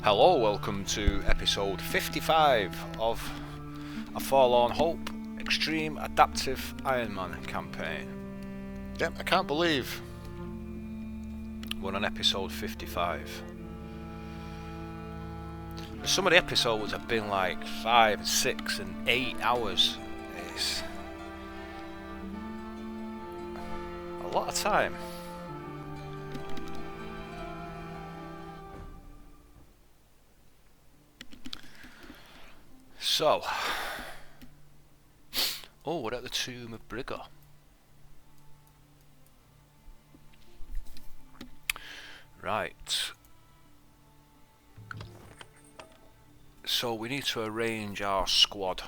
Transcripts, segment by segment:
Hello, welcome to episode 55 of a Forlorn Hope Extreme Adaptive Ironman campaign. Yep, I can't believe we're on episode 55. Some of the episodes have been like 5, 6 and 8 hours. It's a lot of time. So, we're at the Tomb of Brigger. Right. So we need to arrange our squad.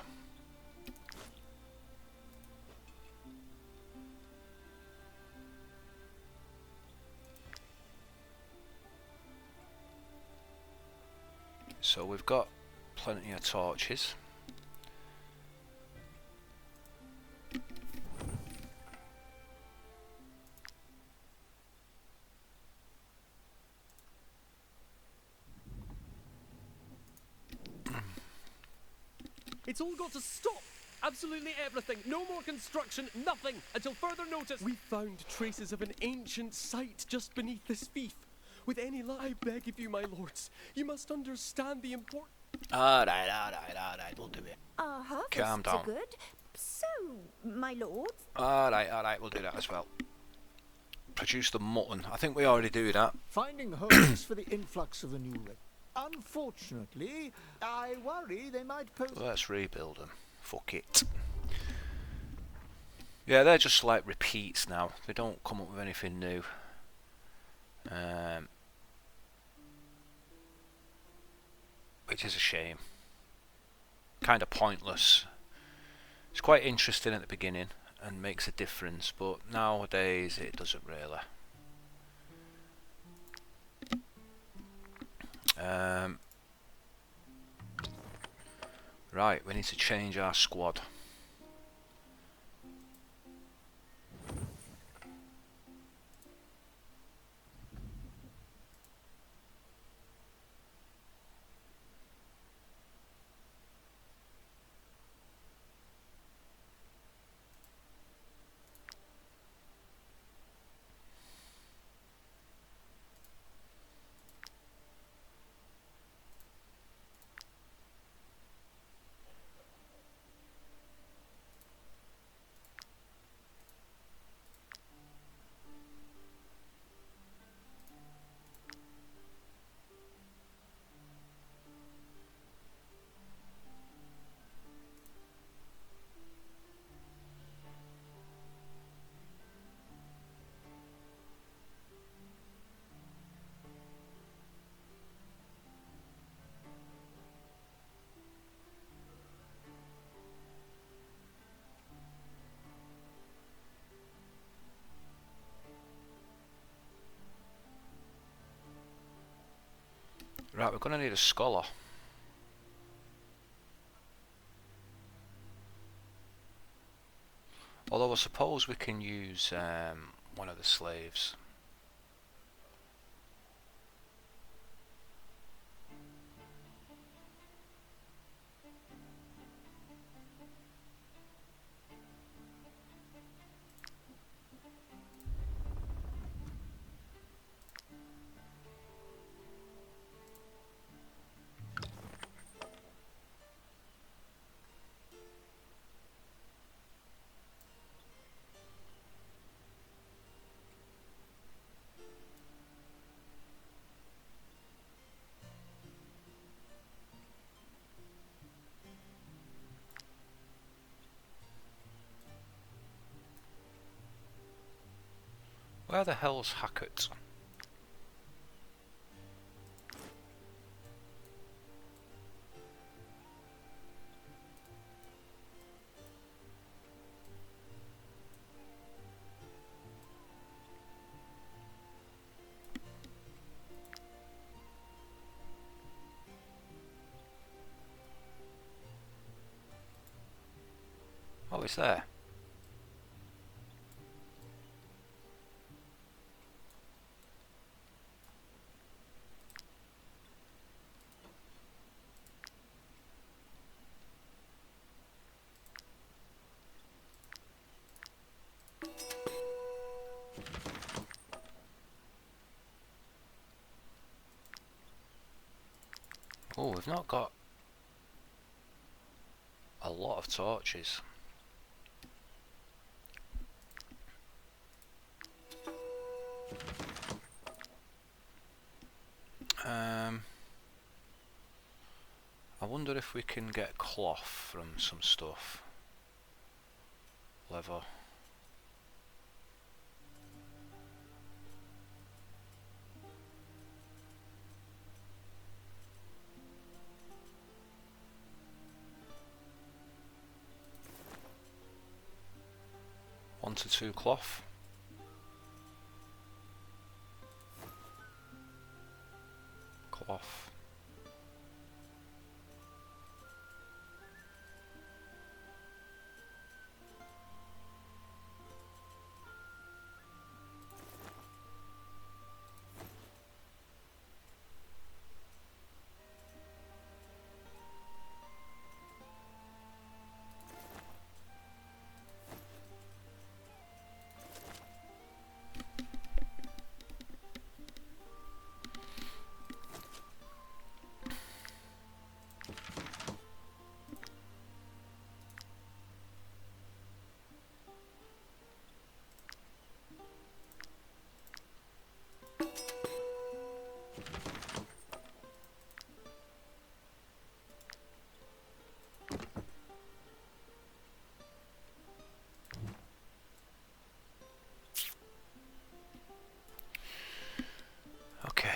So we've got plenty of torches. It's all got to stop! Absolutely everything! No more construction, nothing, until further notice! We found traces of an ancient site just beneath this fief. With any luck, I beg of you, my lords, you must understand the importance. Alright, we'll do it. Calm down. Good. So, my lords. Alright, we'll do that as well. Produce the mutton. I think we already do that. Finding homes for the influx of the new race. Unfortunately, I worry they might pose... Let's rebuild them. Fuck it. Yeah, they're just like repeats now. They don't come up with anything new. Which is a shame. Kind of pointless. It's quite interesting at the beginning and makes a difference, but nowadays it doesn't really. Right, we need to change our squad. Right, we're going to need a scholar. Although I suppose we can use one of the slaves. Where the hell's Hackett? Oh, it's there. Oh, we've not got a lot of torches. I wonder if we can get cloth from some stuff. Leather. One to two cloth. Cloth. Okay.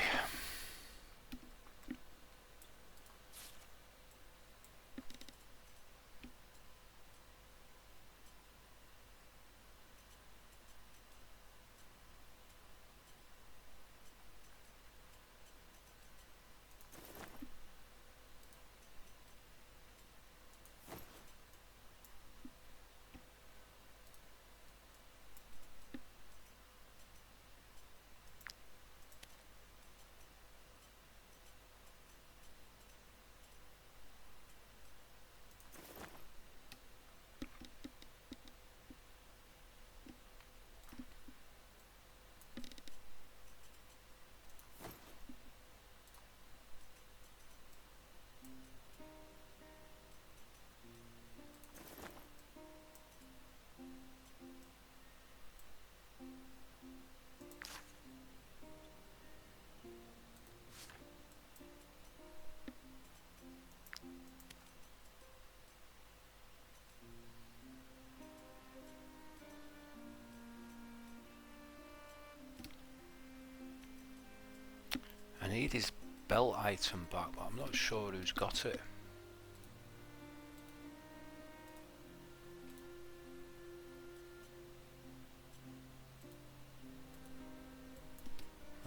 I need his belt item back, but I'm not sure who's got it.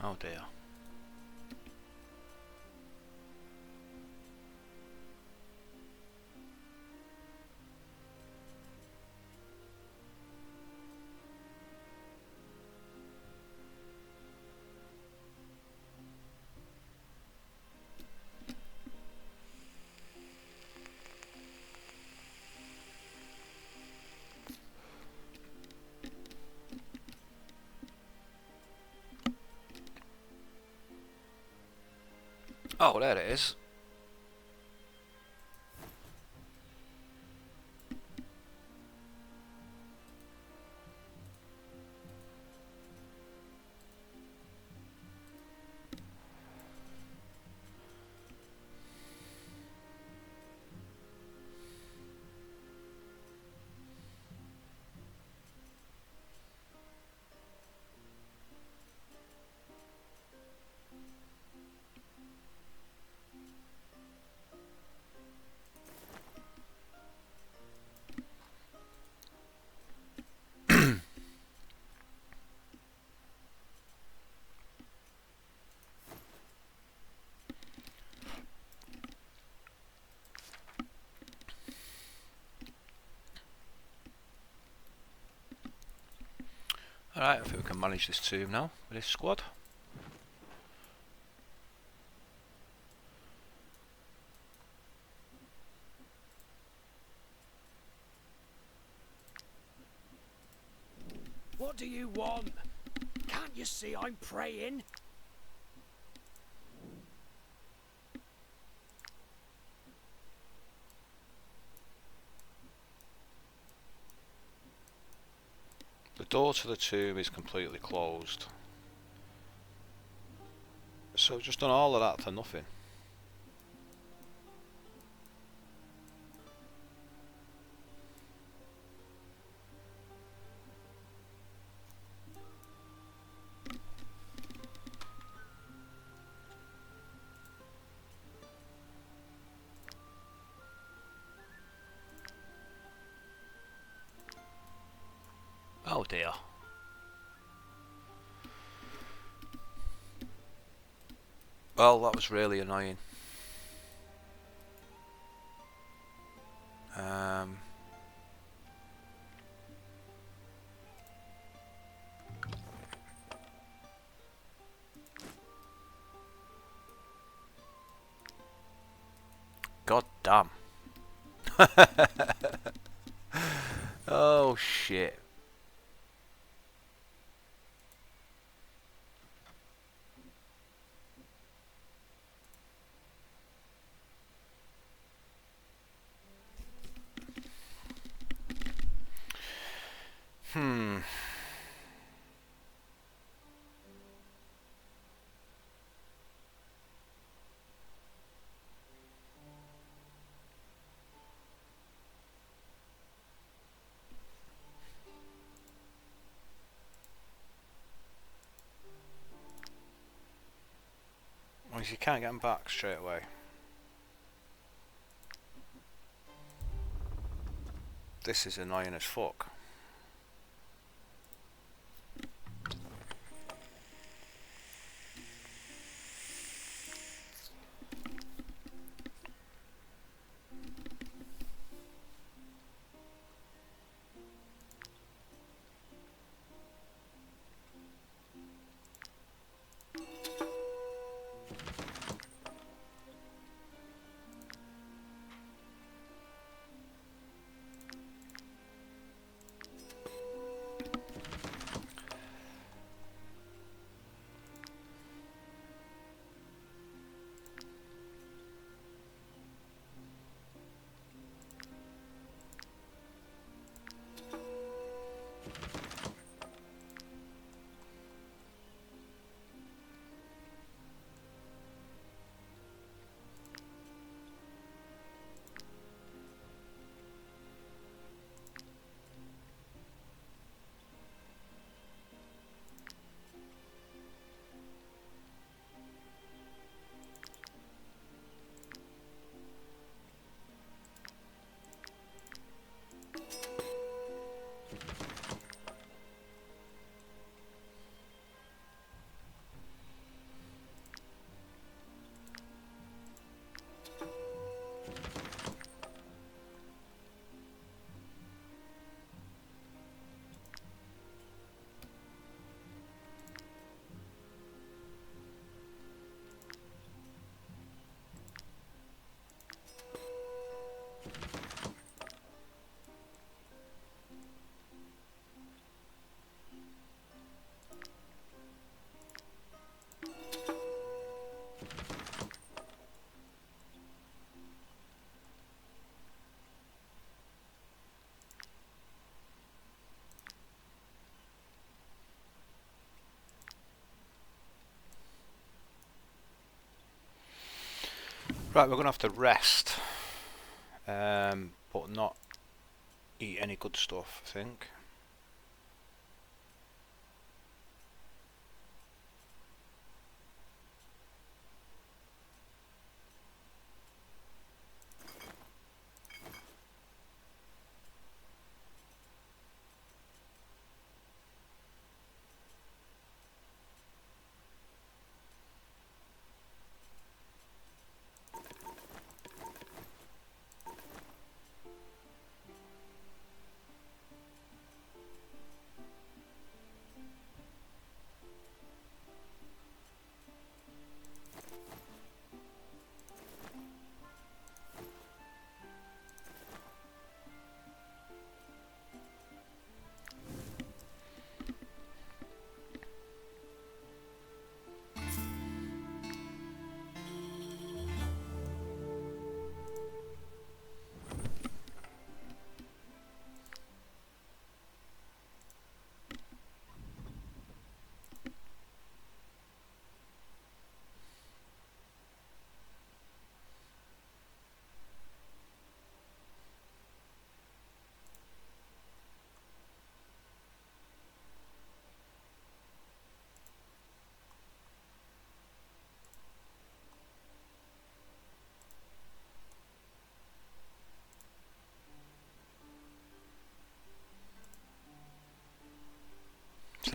Oh dear. Oh, there it is. Alright, I think we can manage this tomb now with this squad. What do you want? Can't you see I'm praying? The door to the tomb is completely closed. So just done all of that for nothing. Oh dear. Well, that was really annoying. God damn. Oh shit. Well, you can't get them back straight away. This is annoying as fuck. Right, we're going to have to rest, but not eat any good stuff, I think.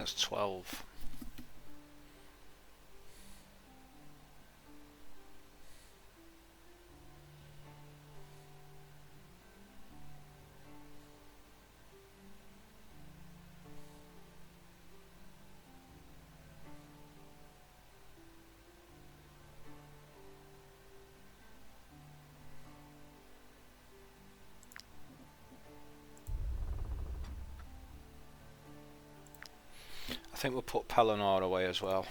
as 12. I think we'll put Pelennor away as well,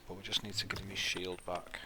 but we just need to give him his shield back.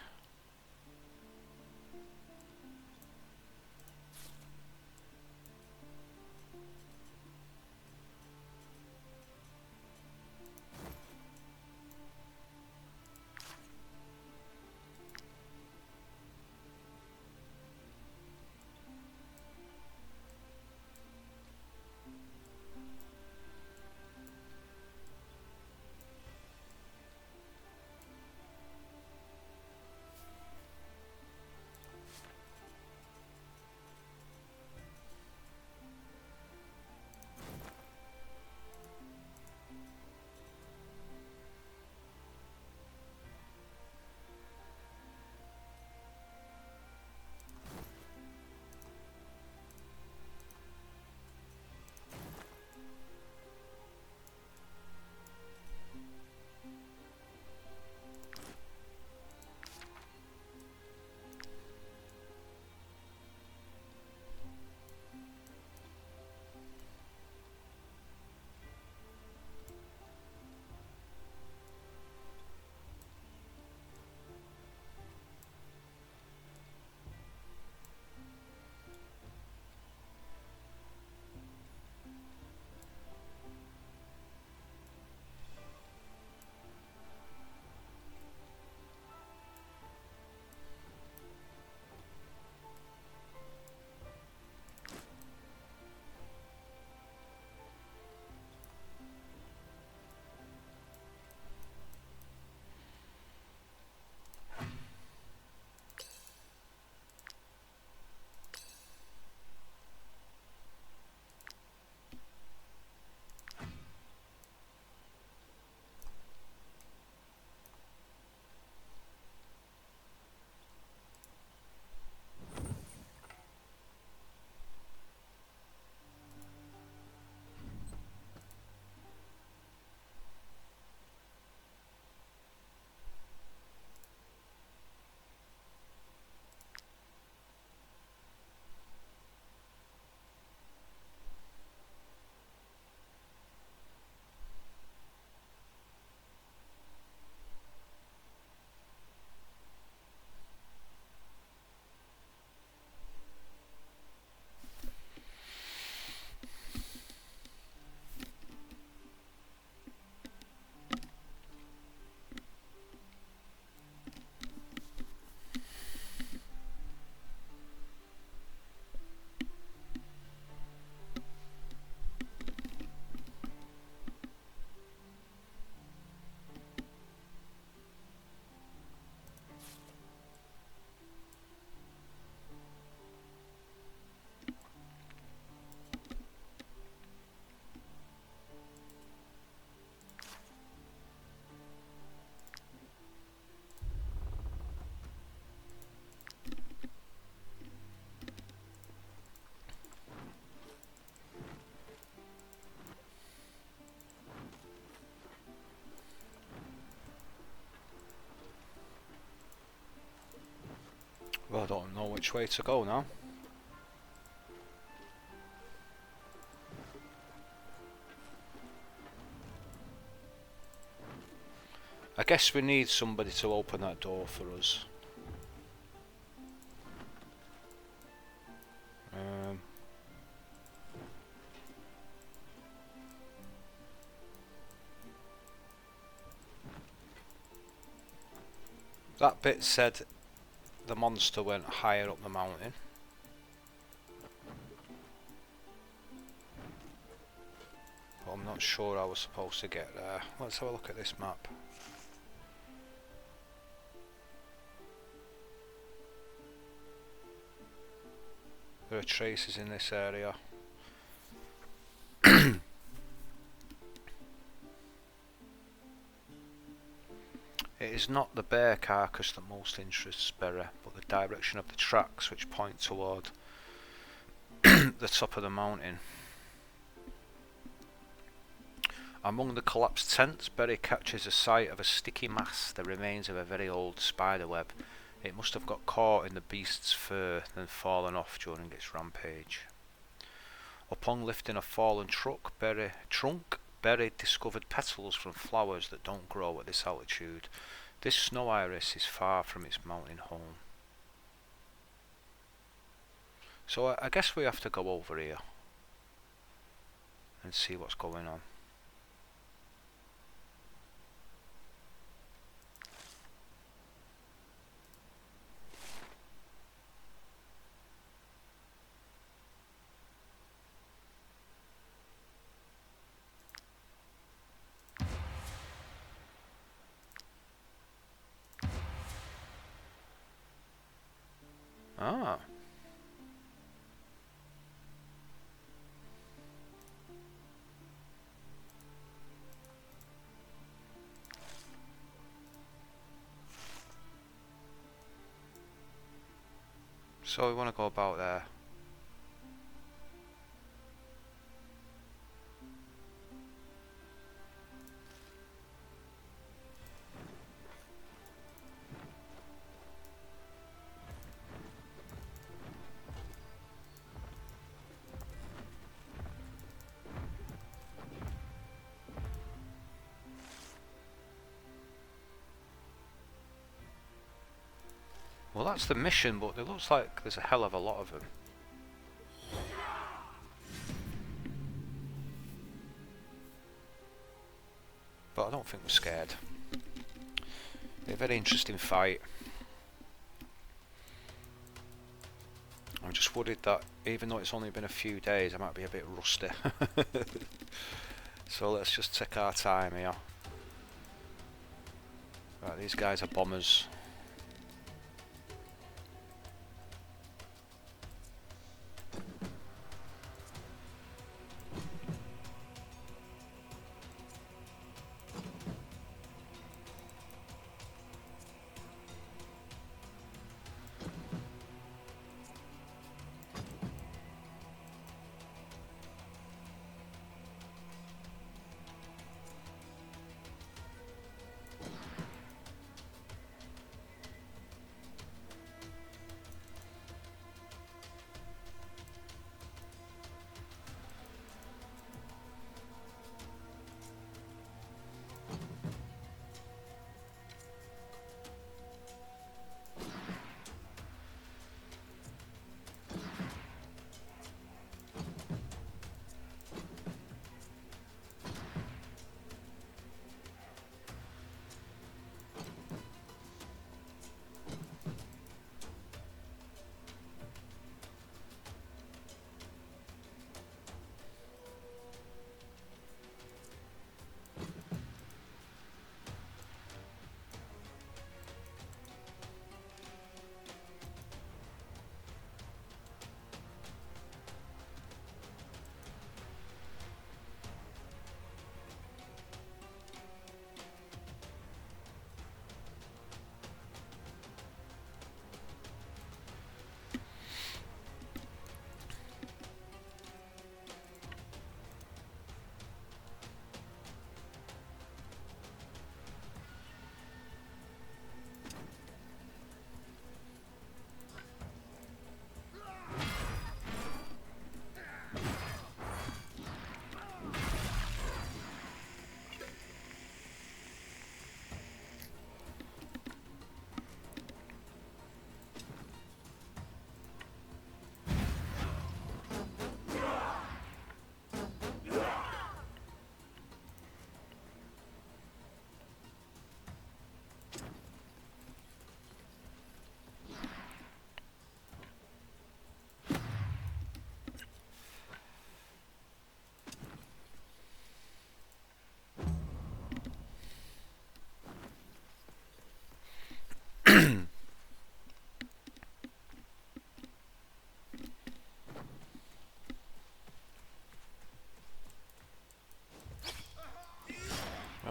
Well, I don't know which way to go now. I guess we need somebody to open that door for us. That bit said the monster went higher up the mountain. But I'm not sure I was supposed to get there. Let's have a look at this map. There are traces in this area. is not the bear carcass that most interests Berry, but the direction of the tracks which point toward the top of the mountain. Among the collapsed tents, Berry catches a sight of a sticky mass, the remains of a very old spider web. It must have got caught in the beast's fur, then fallen off during its rampage. Upon lifting a fallen trunk, Berry discovered petals from flowers that don't grow at this altitude. This snow iris is far from its mountain home. So I guess we have to go over here and see what's going on. Ah. So we want to go about there. Well, that's the mission, but it looks like there's a hell of a lot of them. But I don't think we're scared. Be a very interesting fight. I'm just worried that even though it's only been a few days, I might be a bit rusty. So let's just take our time here. Right, these guys are bombers.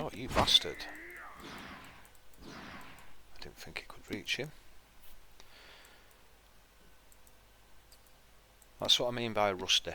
Oh, you bastard. think he could reach him. That's what I mean by rusty.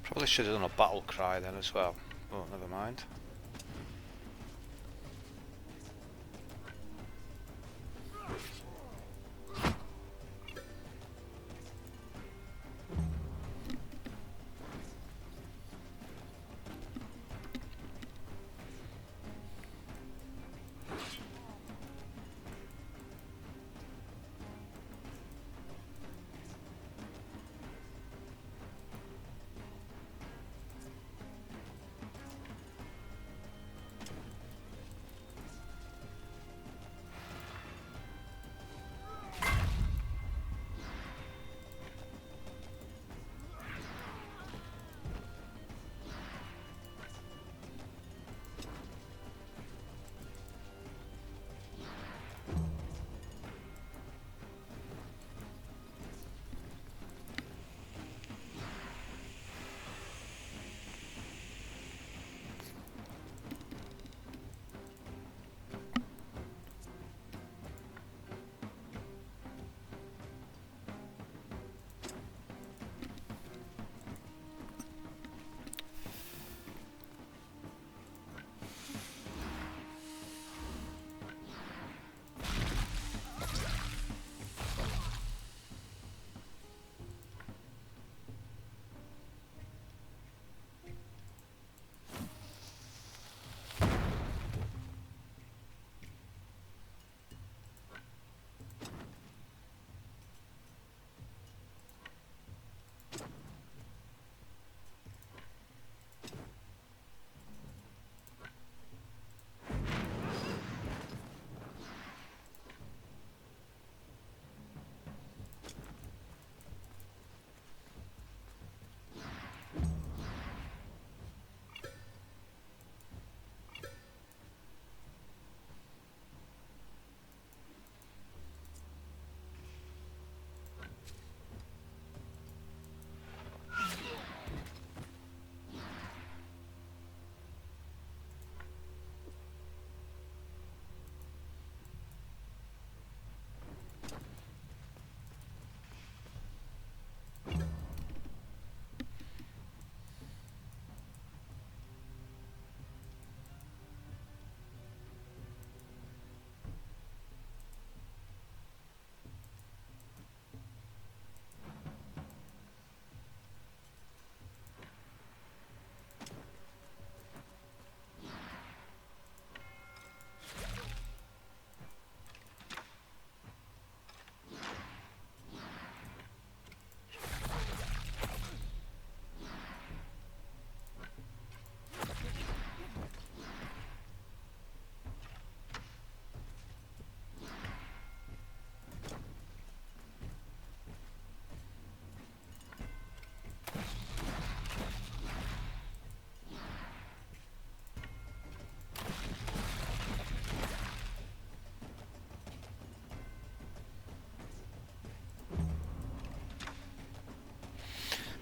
Probably should have done a battle cry then as well. Oh, never mind.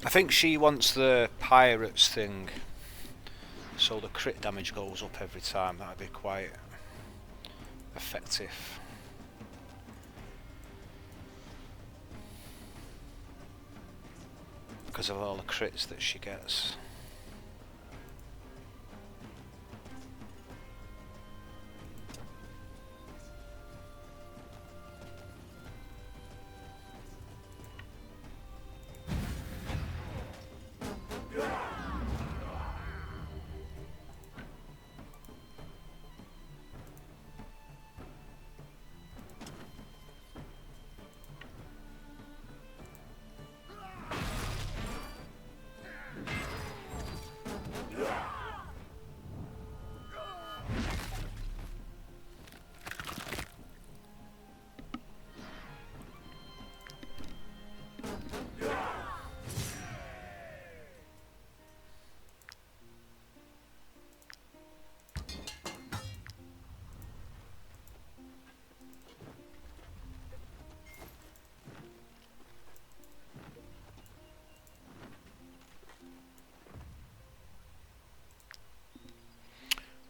I think she wants the pirates thing, so the crit damage goes up every time. That'd be quite effective. Because of all the crits that she gets.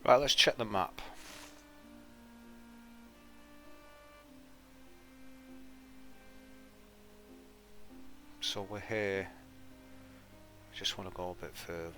Right, let's check the map. So we're here. I just want to go a bit further.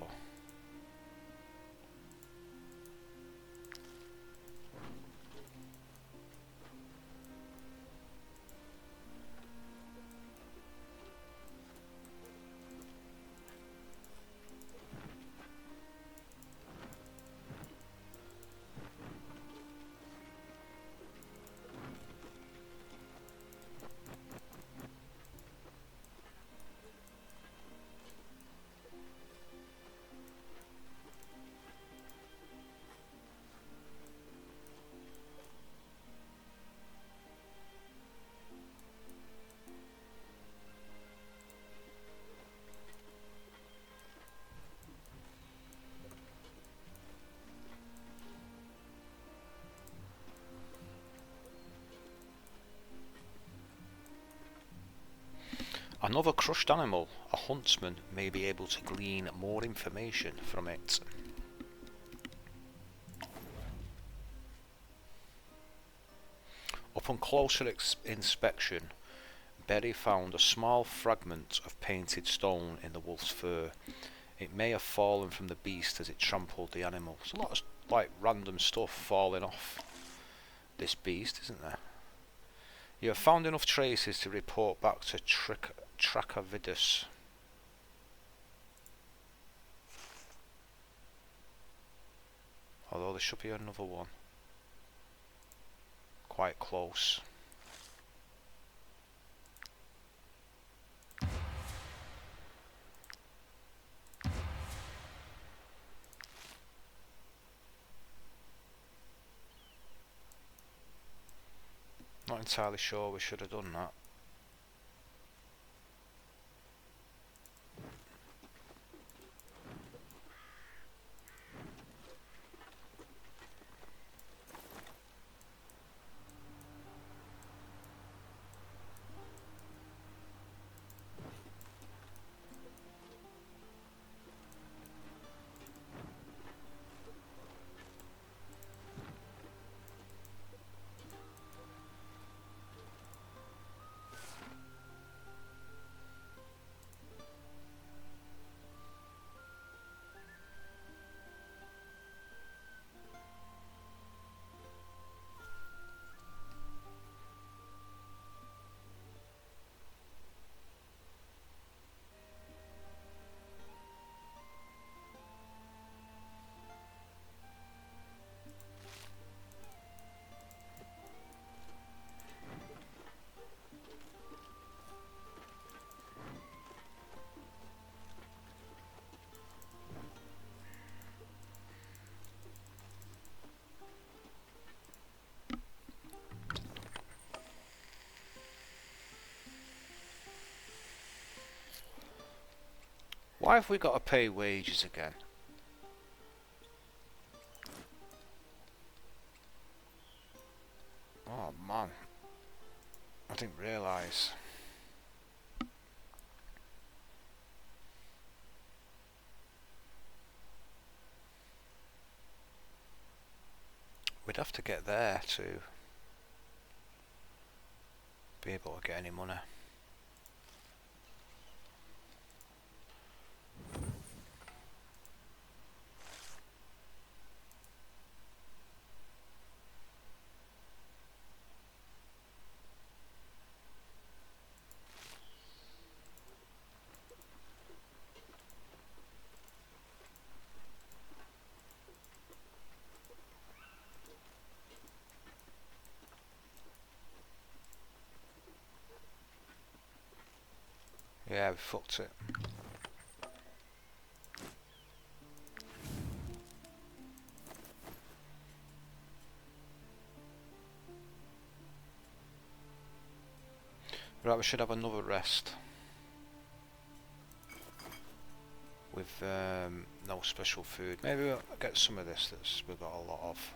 Another crushed animal. A huntsman may be able to glean more information from it. Upon closer inspection, Berry found a small fragment of painted stone in the wolf's fur. It may have fallen from the beast as it trampled the animal. There's a lot of like random stuff falling off this beast, isn't there? You have found enough traces to report back to Tracavidus. Although there should be another one. Quite close. Not entirely sure we should have done that. Why have we got to pay wages again? Oh man, I didn't realise. We'd have to get there to be able to get any money. Yeah, we fucked it. Right, we should have another rest. With no special food. Maybe we'll get some of this that's we've got a lot of.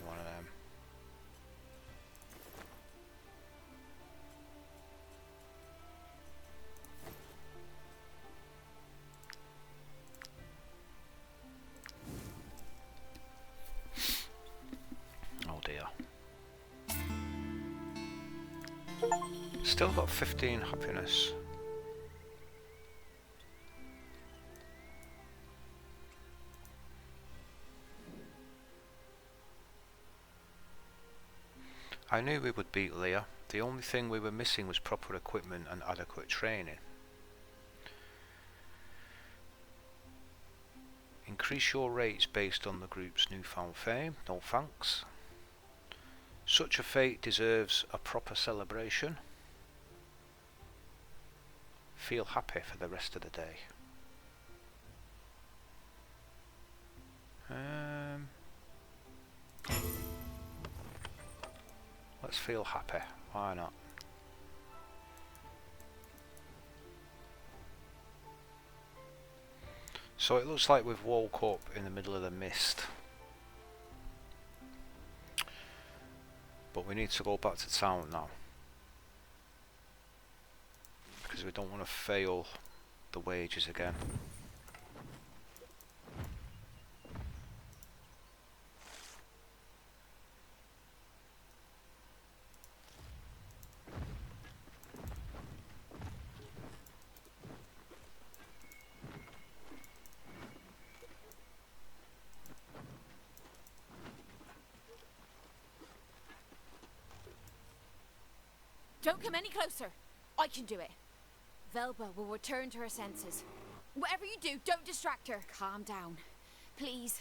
One of them. Still got 15 happiness. I knew we would beat Leah. The only thing we were missing was proper equipment and adequate training. Increase your rates based on the group's newfound fame. No thanks. Such a fate deserves a proper celebration. Feel happy for the rest of the day. Let's feel happy. Why not? So it looks like we've woke up in the middle of the mist. But we need to go back to town now. Because we don't want to fail the wages again. Don't come any closer. I can do it. Velba will return to her senses. Whatever you do, don't distract her. Calm down. Please.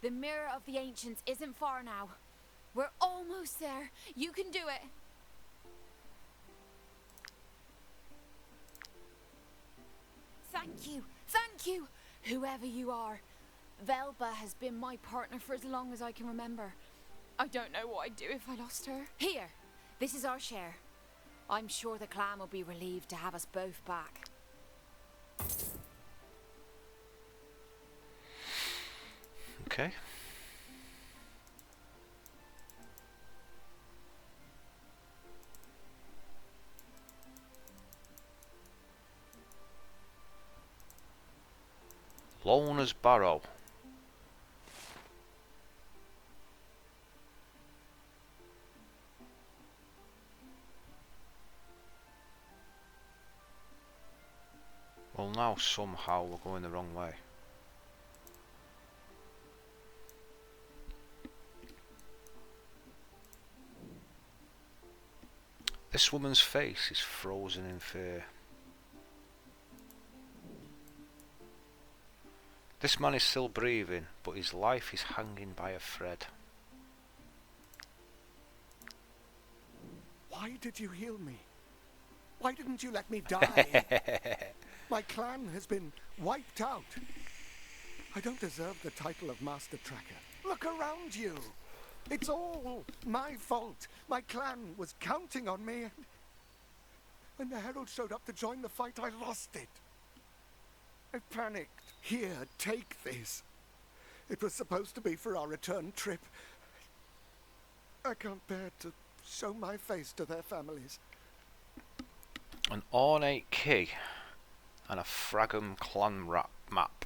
The Mirror of the Ancients isn't far now. We're almost there. You can do it. Thank you. Thank you. Whoever you are. Velba has been my partner for as long as I can remember. I don't know what I'd do if I lost her. Here. This is our share. I'm sure the clan will be relieved to have us both back. Okay. Loner's Barrow. Well, now somehow we're going the wrong way. This woman's face is frozen in fear. This man is still breathing, but his life is hanging by a thread. Why did you heal me? Why didn't you let me die? My clan has been wiped out. I don't deserve the title of Master Tracker. Look around you. It's all my fault. My clan was counting on me. And when the Herald showed up to join the fight, I lost it. I panicked. Here, take this. It was supposed to be for our return trip. I can't bear to show my face to their families. An ornate key and a Fragum clan map.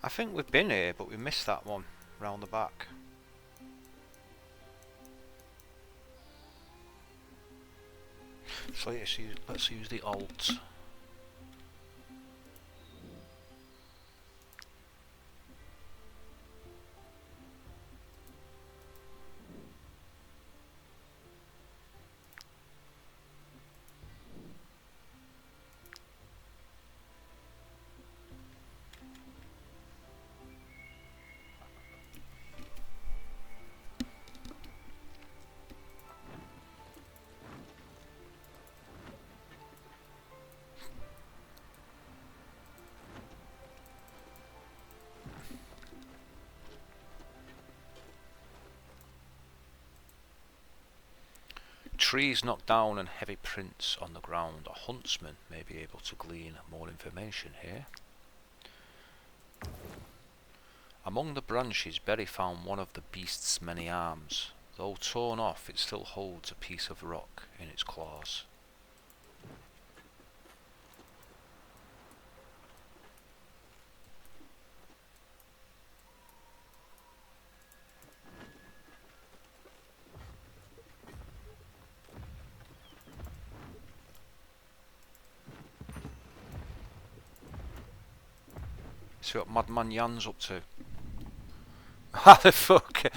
I think we've been here, but we missed that one round the back. So let's use the alt. trees knocked down and heavy prints on the ground. A huntsman may be able to glean more information here. Among the branches, Berry found one of the beast's many arms. Though torn off, it still holds a piece of rock in its claws. See what Madman Jan's up to. How the fuck?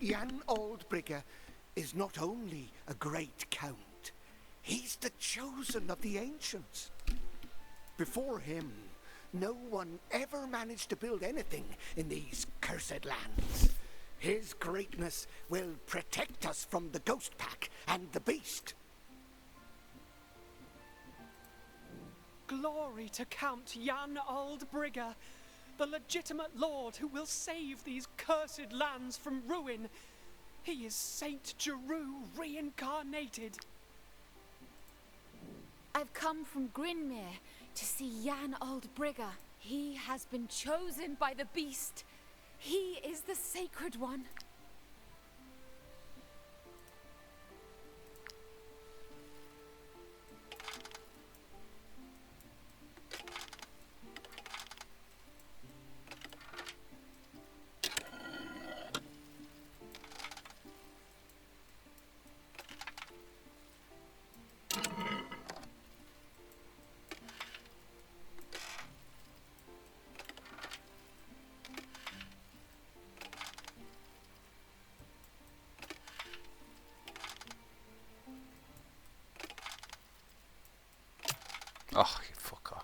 Jan Oldbrigger is not only a great count, he's the chosen of the ancients. Before him, no one ever managed to build anything in these cursed lands. His greatness will protect us from the Ghost Pack and the Beast. Glory to Count Jan Oldbrigger, the legitimate lord who will save these cursed lands from ruin. He is Saint Jeru reincarnated. I've come from Grinmere to see Jan Oldbrigger. He has been chosen by the Beast. He is the Sacred One. Oh, you fucker.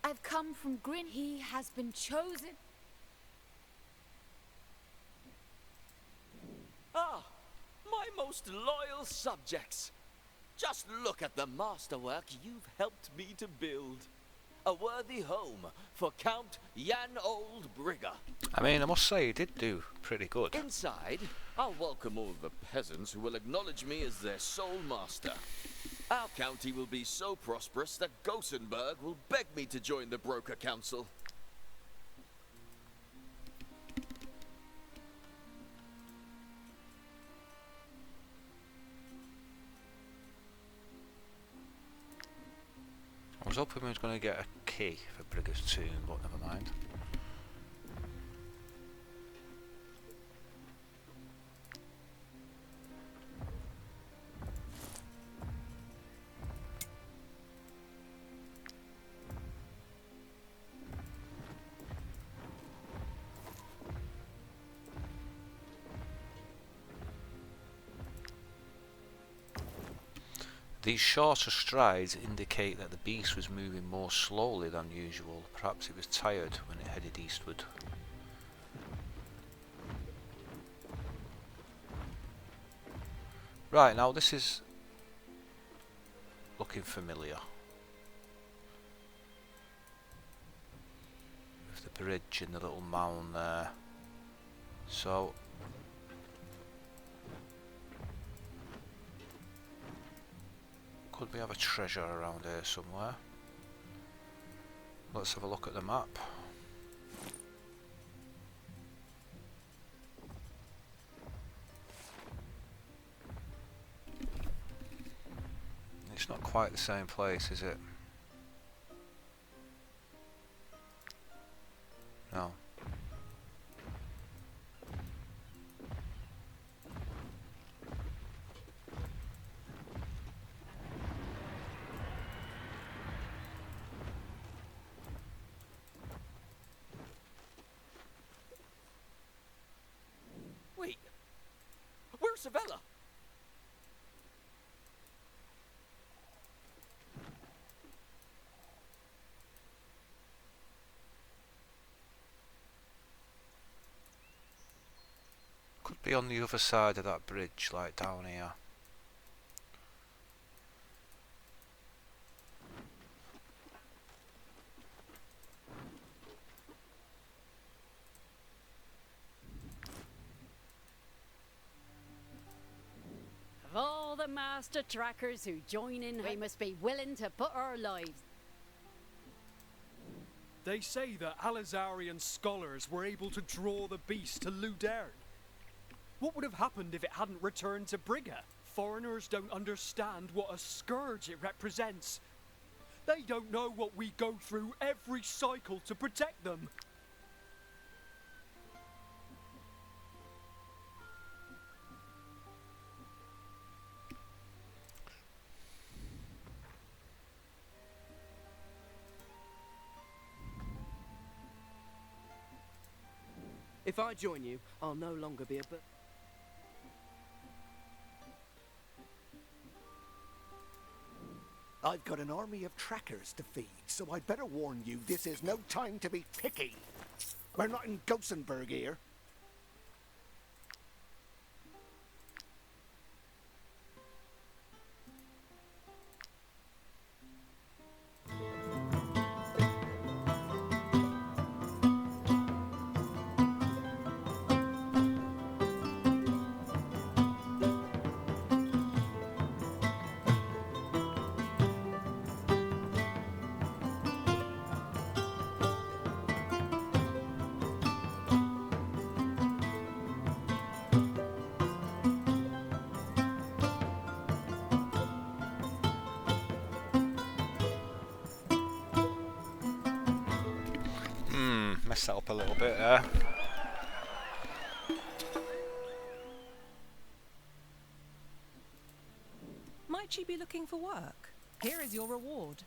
I've come from Grin. He has been chosen. Ah, my most loyal subjects. Just look at the masterwork you've helped me to build. A worthy home for Count Jan Oldbrigger. I mean, I must say, he did do pretty good. Inside, I'll welcome all the peasants who will acknowledge me as their sole master. Our county will be so prosperous that Gothenburg will beg me to join the Broker Council. I was hoping we was going to get a key for Brigger's tomb, but never mind. These shorter strides indicate that the beast was moving more slowly than usual. Perhaps it was tired when it headed eastward. Right, now this is looking familiar. With the bridge and the little mound there. So could we have a treasure around here somewhere? Let's have a look at the map. It's not quite the same place, is it? No. Wait, where's Savella? Be on the other side of that bridge, like down here. Of all the master trackers who join in, we must be willing to put our lives. They say that Alizarian scholars were able to draw the beast to Ludern. What would have happened if it hadn't returned to Brigga? Foreigners don't understand what a scourge it represents. They don't know what we go through every cycle to protect them. If I join you, I'll no longer be a I've got an army of trackers to feed, so I'd better warn you, this is no time to be picky. We're not in Gothenburg here. Messed that up a little bit there. Might she be looking for work? Here is your reward.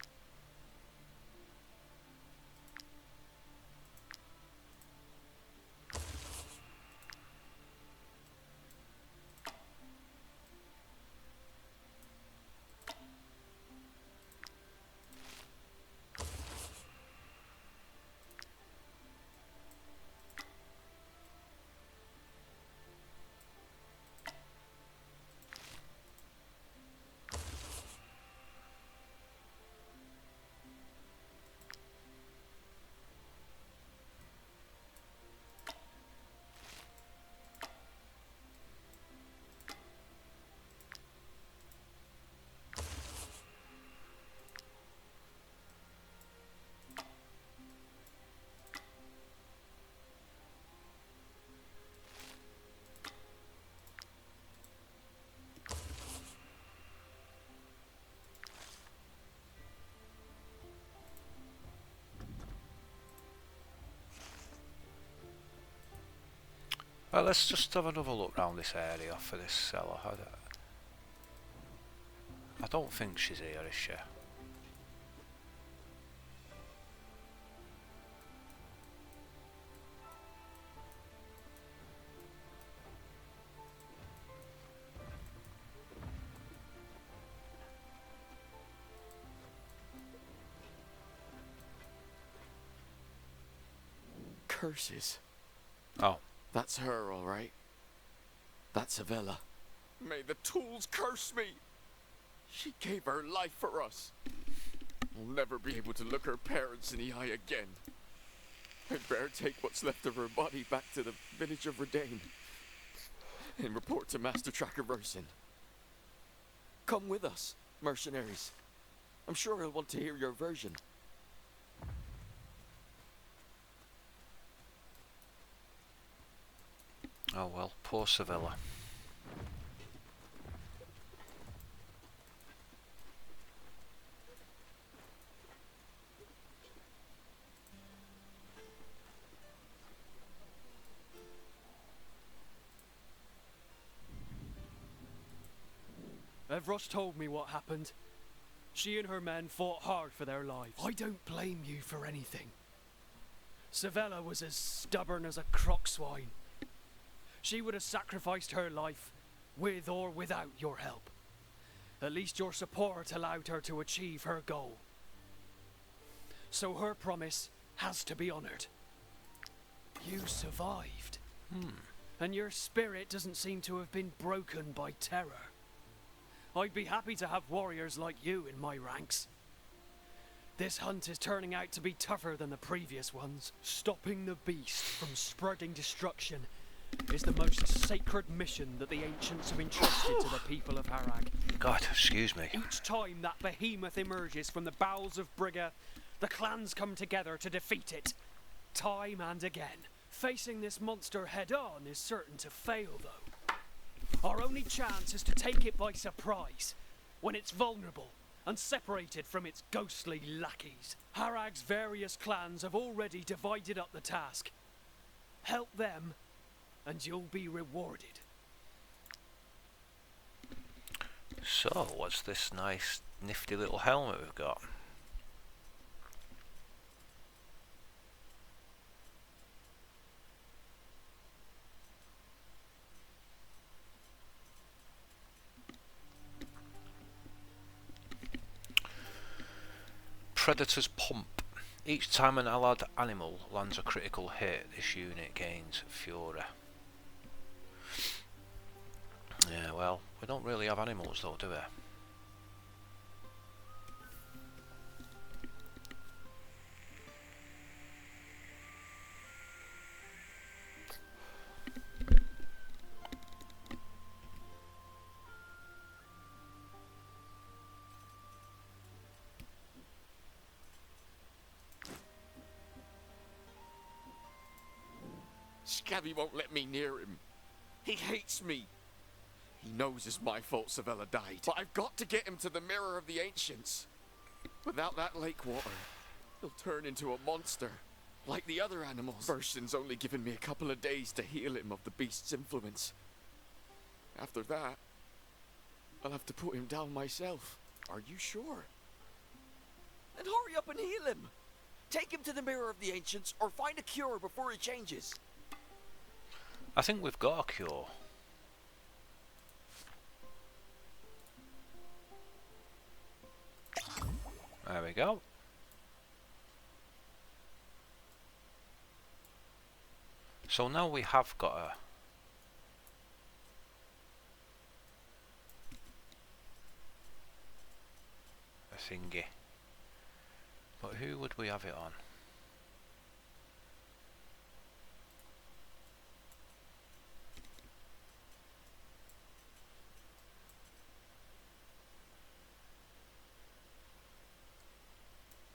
Well, let's just have another look round this area for this cellar. I don't think she's here, is she? Curses. Oh. That's her, all right. That's Avella. May the tools curse me. She gave her life for us. I'll never be able to look her parents in the eye again. I'd better take what's left of her body back to the village of Redane and report to Master Tracker Versin. Come with us, mercenaries. I'm sure he'll want to hear your version. Oh well, poor Sevilla. Evros told me what happened. She and her men fought hard for their lives. I don't blame you for anything. Sevilla was as stubborn as a crock swine. She would have sacrificed her life, with or without your help. At least your support allowed her to achieve her goal. So her promise has to be honored. You survived. and your spirit doesn't seem to have been broken by terror. I'd be happy to have warriors like you in my ranks. This hunt is turning out to be tougher than the previous ones. Stopping the beast from spreading destruction is the most sacred mission that the ancients have entrusted to the people of Harag. God, excuse me. Each time that behemoth emerges from the bowels of Brigga, the clans come together to defeat it. Time and again. Facing this monster head-on is certain to fail, though. Our only chance is to take it by surprise, when it's vulnerable and separated from its ghostly lackeys. Harag's various clans have already divided up the task. Help them, and you'll be rewarded. So, what's this nice, nifty little helmet we've got? Predator's Pump. Each time an allied animal lands a critical hit, this unit gains Fury. Yeah, well, we don't really have animals though, do we? Scabby won't let me near him. He hates me. He knows it's my fault Savella died. But I've got to get him to the Mirror of the Ancients. Without that lake water, he'll turn into a monster, like the other animals. Version's only given me a couple of days to heal him of the beast's influence. After that, I'll have to put him down myself. Are you sure? Then hurry up and heal him. Take him to the Mirror of the Ancients or find a cure before he changes. I think we've got a cure. There we go. So now we have got a thingy. But who would we have it on?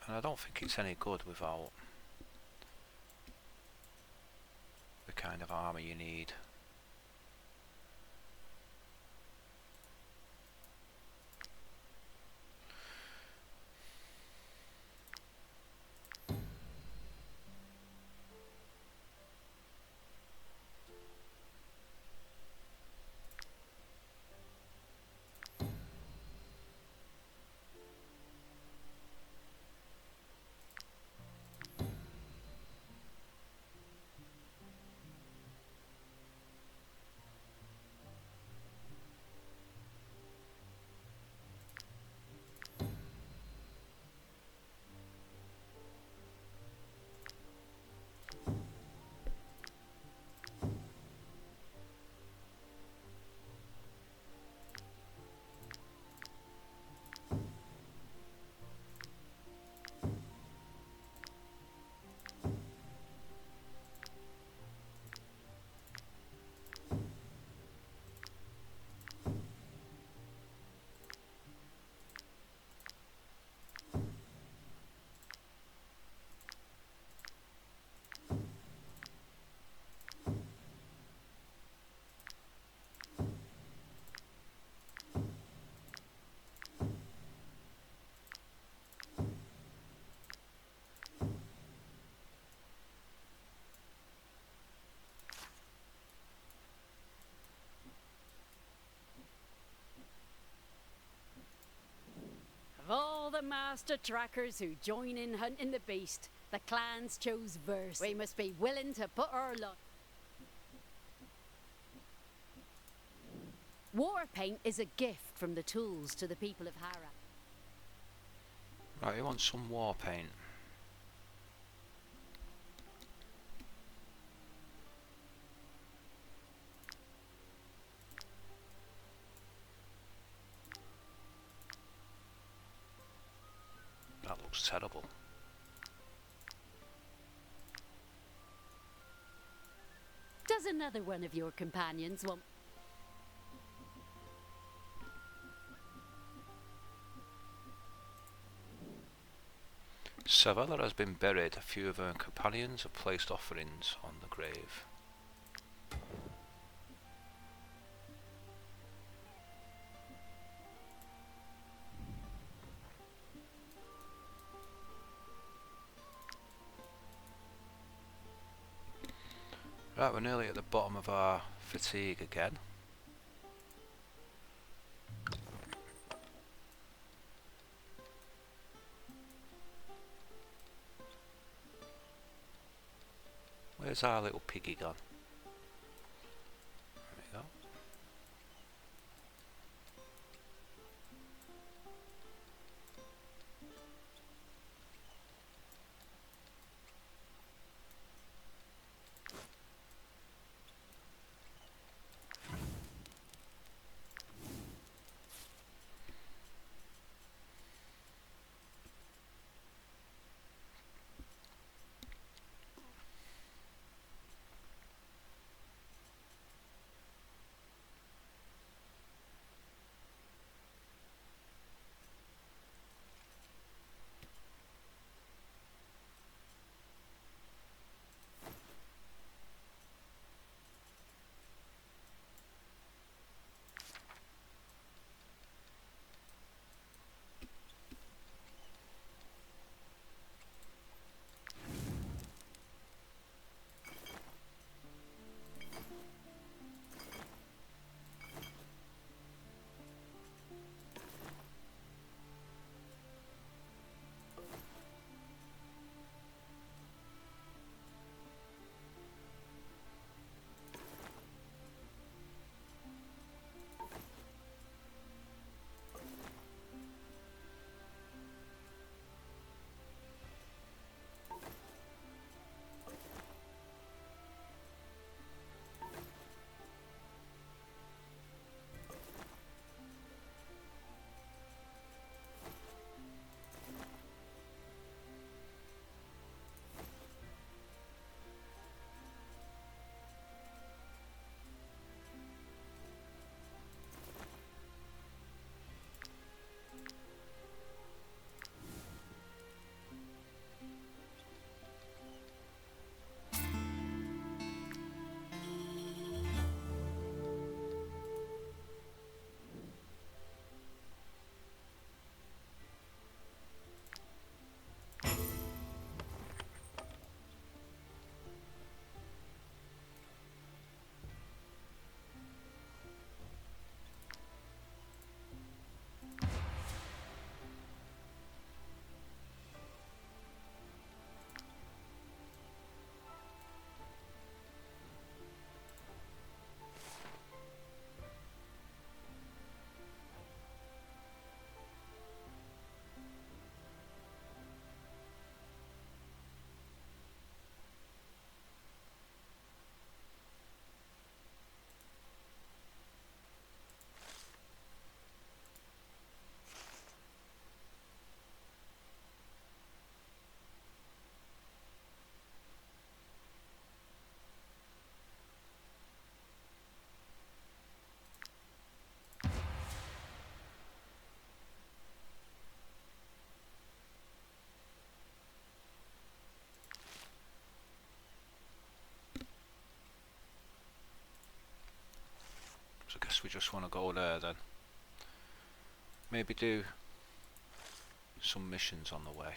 And I don't think it's any good without the kind of armour you need. Of all the master trackers who join in hunting the beast, the clans chose verse. We must be willing to put our life. War paint is a gift from the tools to the people of Harag. Right, who wants some war paint? That's terrible. Does another one of your companions want... Savella has been buried. A few of her companions have placed offerings on the grave. Right, we're nearly at the bottom of our fatigue again. Where's our little piggy gone? There we go. So I guess we just want to go there then. Maybe do some missions on the way.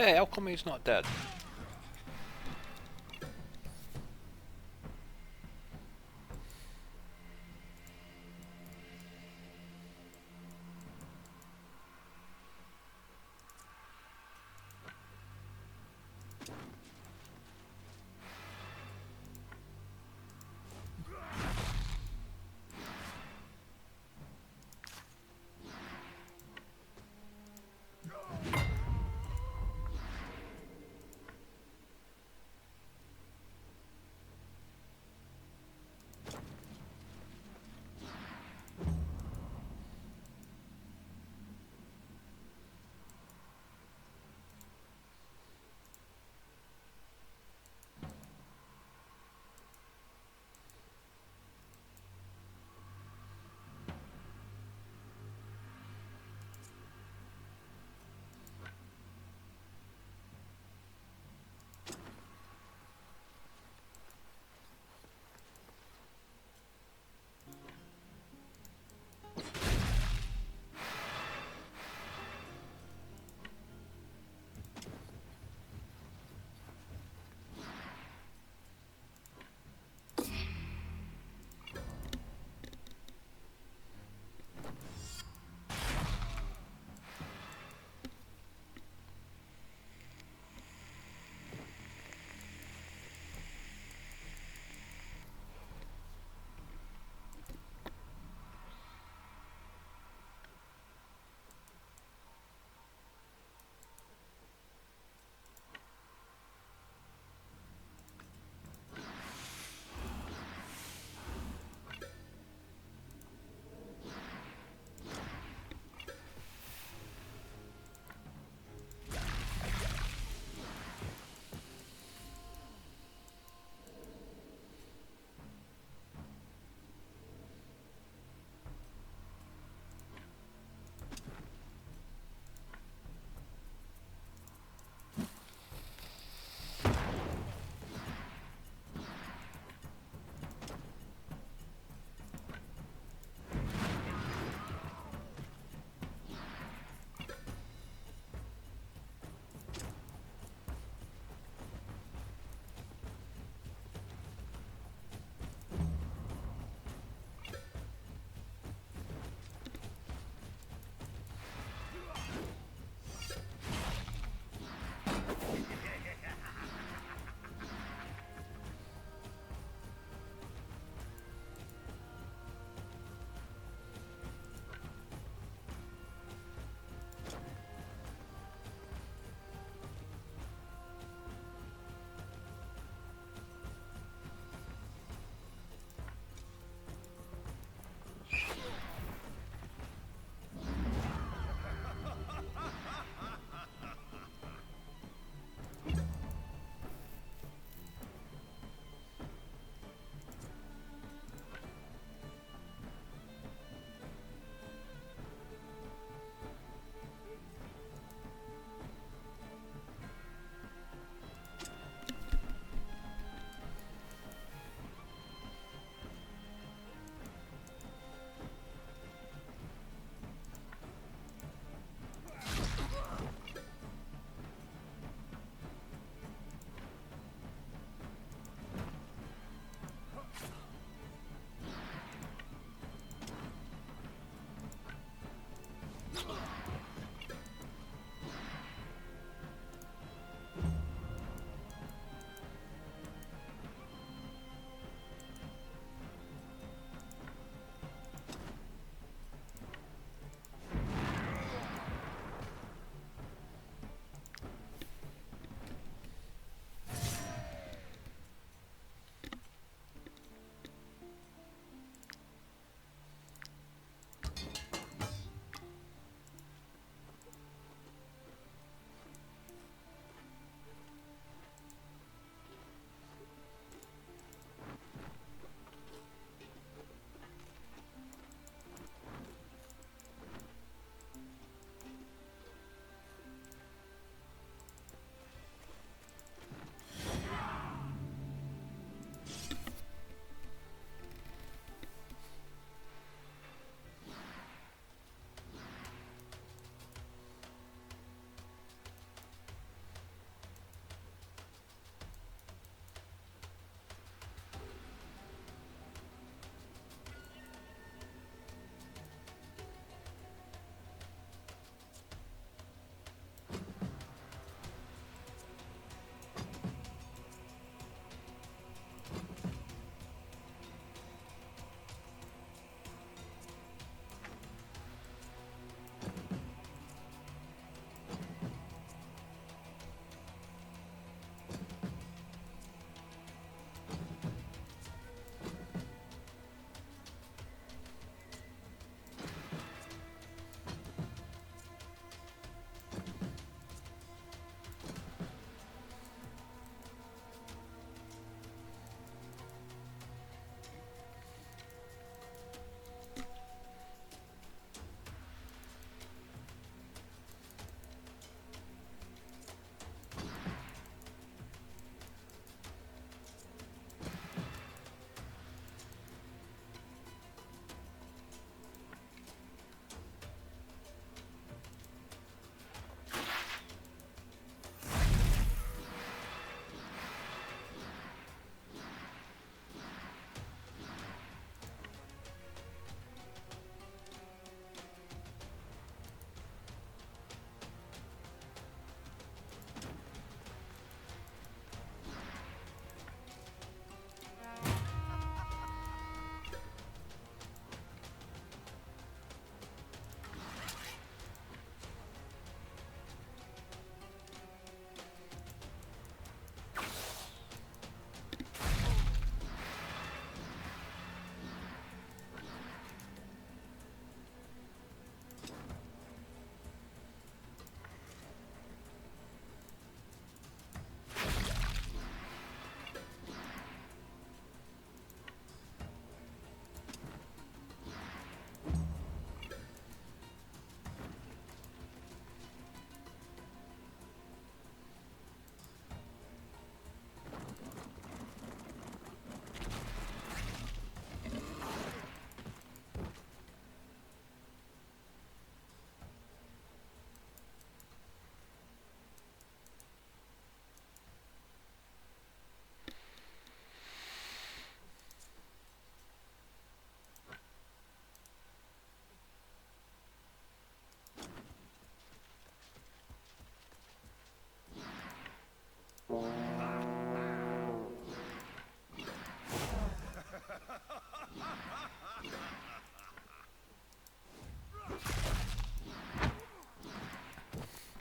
Hey, how come he's not dead?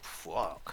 Fuck.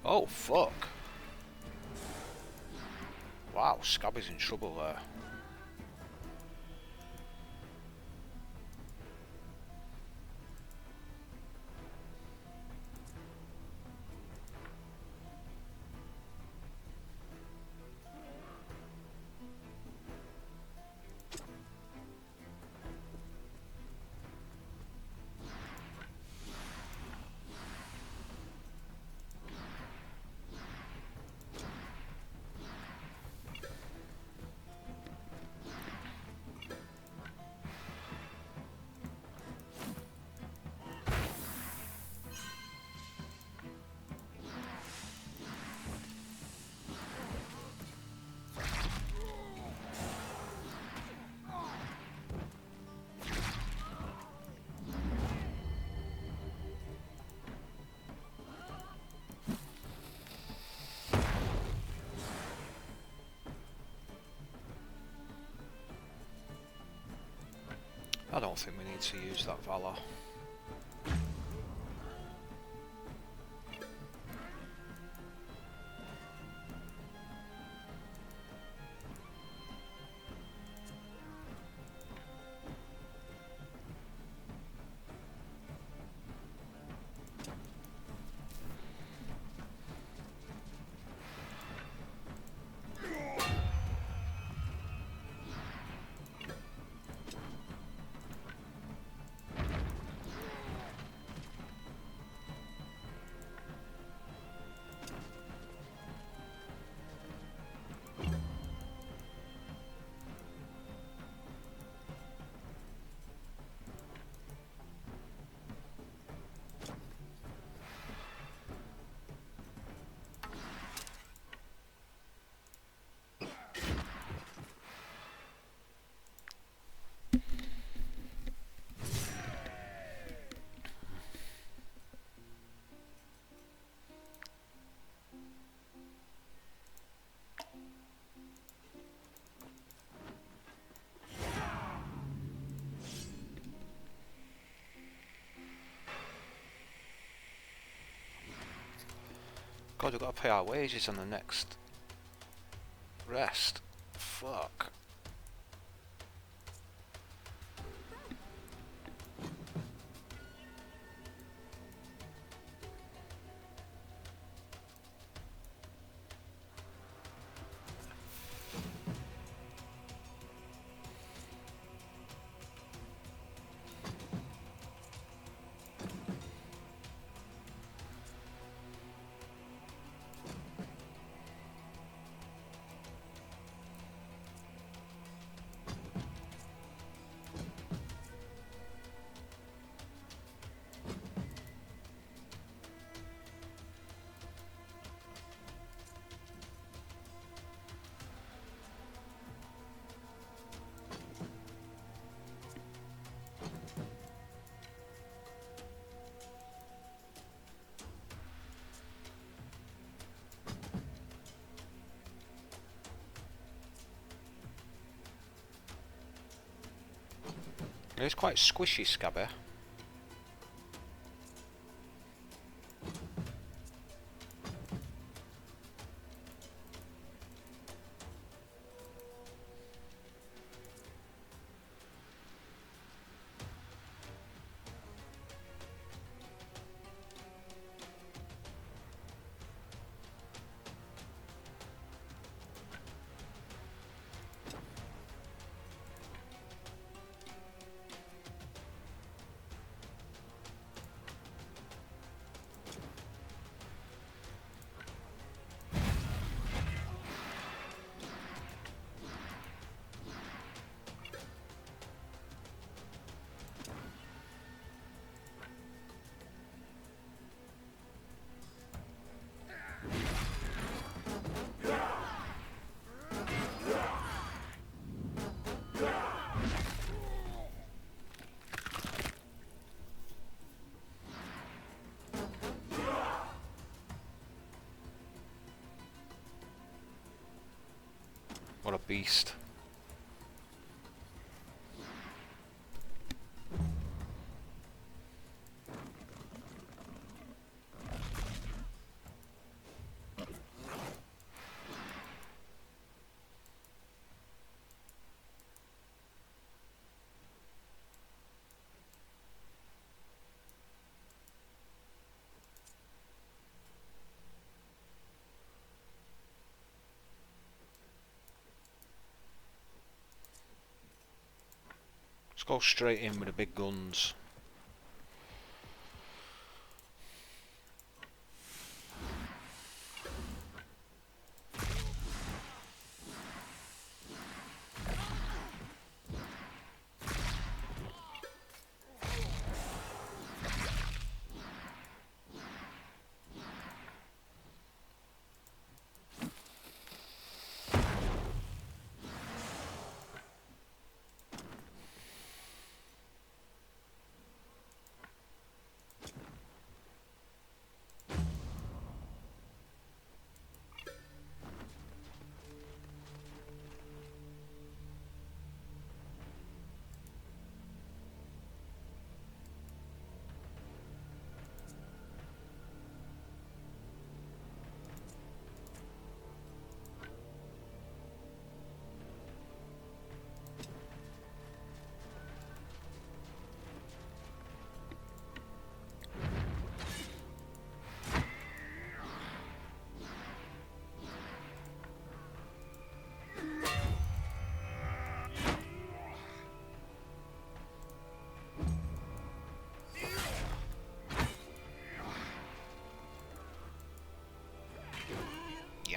Oh, fuck. Wow, Scabby's in trouble there. I don't think we need to use that Valor. God, we've got to pay our wages on the next rest. Fuck. It's quite squishy, Scabby. What a beast. Let's go straight in with the big guns.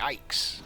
Yikes.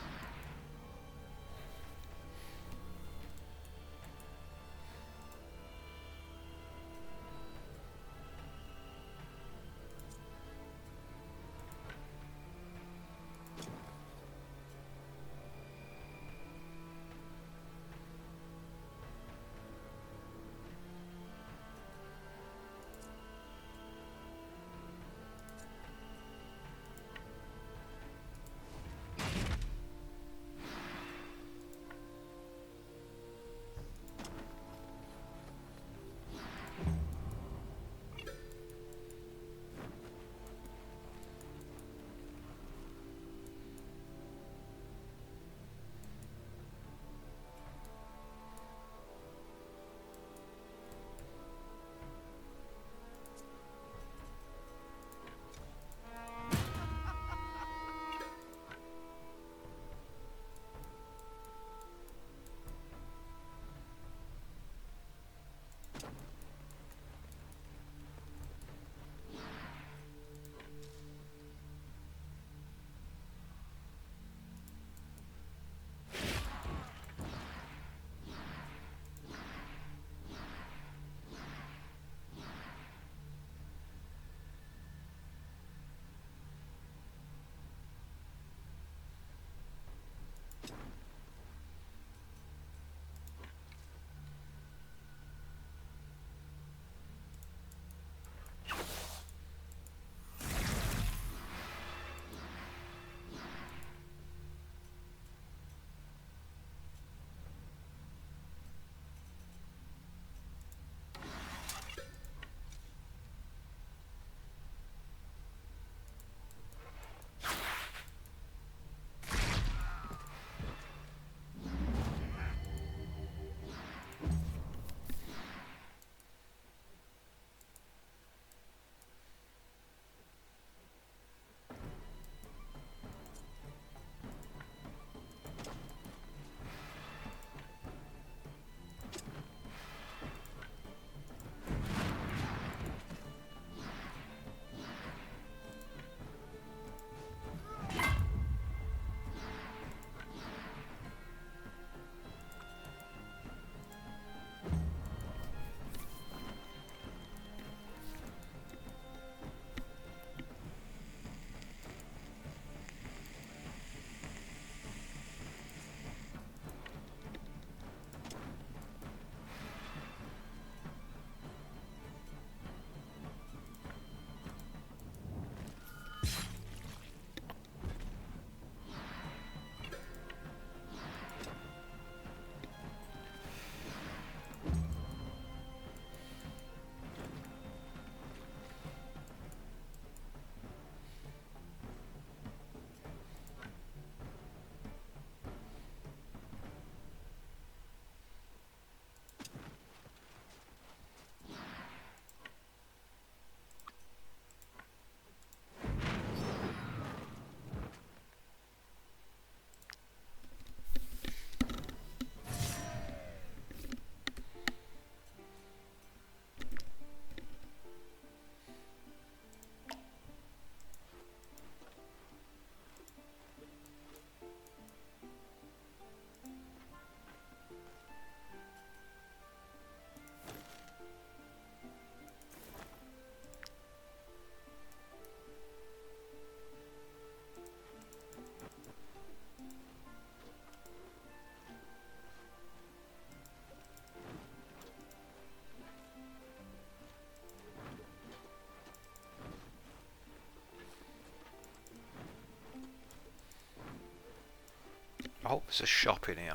I hope there's a shop in here.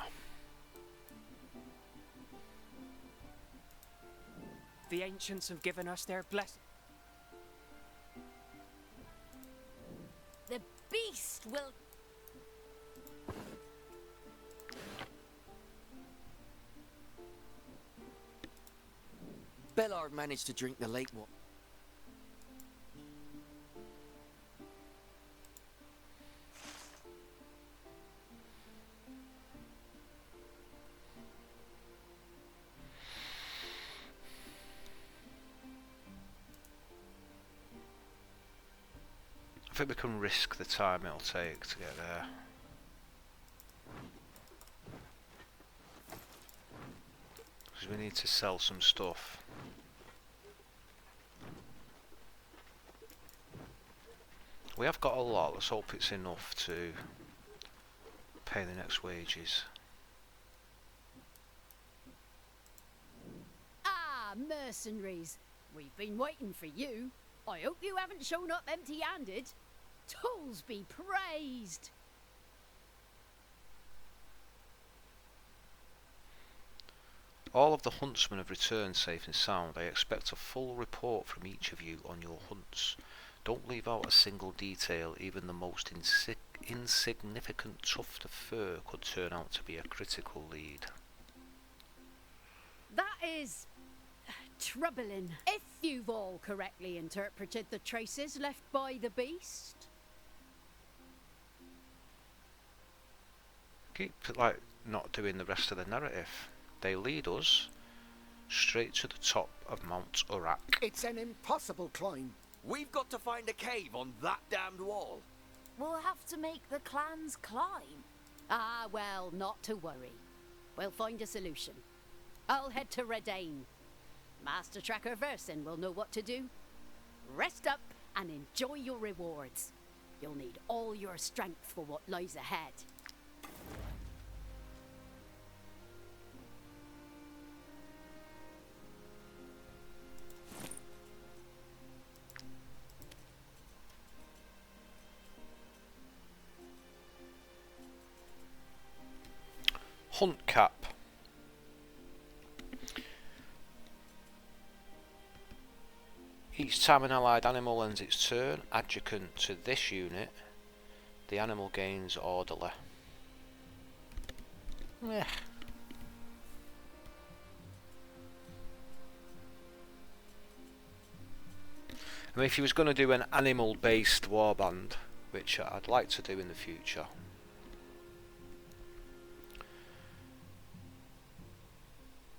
The ancients have given us their blessing. The beast will... Bellard managed to drink the lake water. I think we can risk the time it'll take to get there. Because we need to sell some stuff. We have got a lot, let's hope it's enough to pay the next wages. Ah, mercenaries. We've been waiting for you. I hope you haven't shown up empty-handed. Tools be praised. All of the huntsmen have returned safe and sound. I expect a full report from each of you on your hunts. Don't leave out a single detail. Even the most insignificant tuft of fur could turn out to be a critical lead. That is... troubling. If you've all correctly interpreted the traces left by the beast. Keep like not doing the rest of the narrative. They lead us straight to the top of Mount Urak. It's an impossible climb. We've got to find a cave on that damned wall. We'll have to make the clans climb. Ah, well, not to worry. We'll find a solution. I'll head to Redain. Master Tracker Versin will know what to do. Rest up and enjoy your rewards. You'll need all your strength for what lies ahead. Hunt cap. Each time an allied animal ends its turn, adjacent to this unit, the animal gains orderly. Eh. I mean, if he was going to do an animal-based warband, which I'd like to do in the future,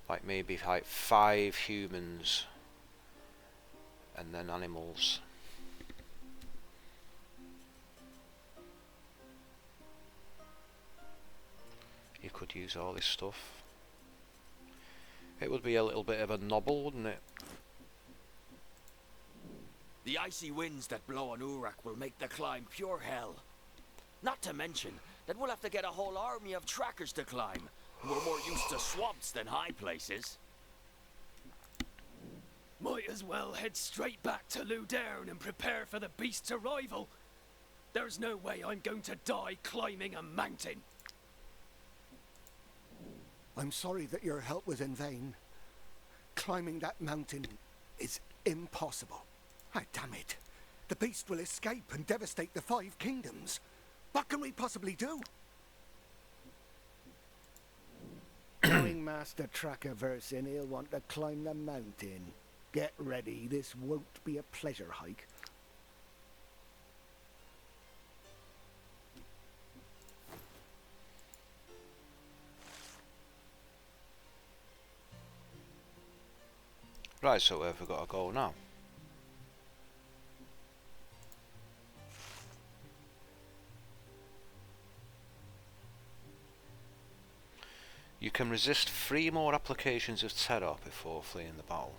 like maybe like 5 humans and then animals. You could use all this stuff. It would be a little bit of a nobble, wouldn't it? The icy winds that blow on Urak will make the climb pure hell. Not to mention that we'll have to get a whole army of trackers to climb, who are more used to swamps than high places. Might as well head straight back to Ludairn and prepare for the beast's arrival. There's no way I'm going to die climbing a mountain. I'm sorry that your help was in vain. Climbing that mountain is impossible. Ah, damn it. The beast will escape and devastate the 5 kingdoms. What can we possibly do? Knowing Master Tracker Versin, he'll want to climb the mountain. Get ready, this won't be a pleasure hike. Right, so where have we got to go now? You can resist 3 more applications of terror before fleeing the battle.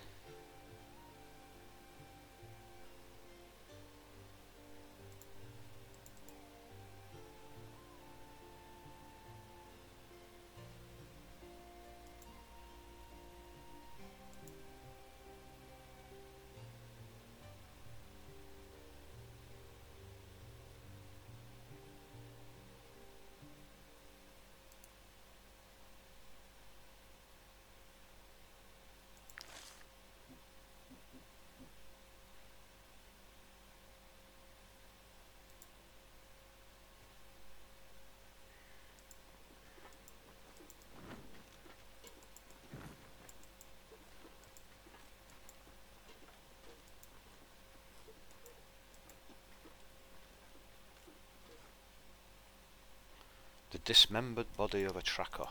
The dismembered body of a tracker.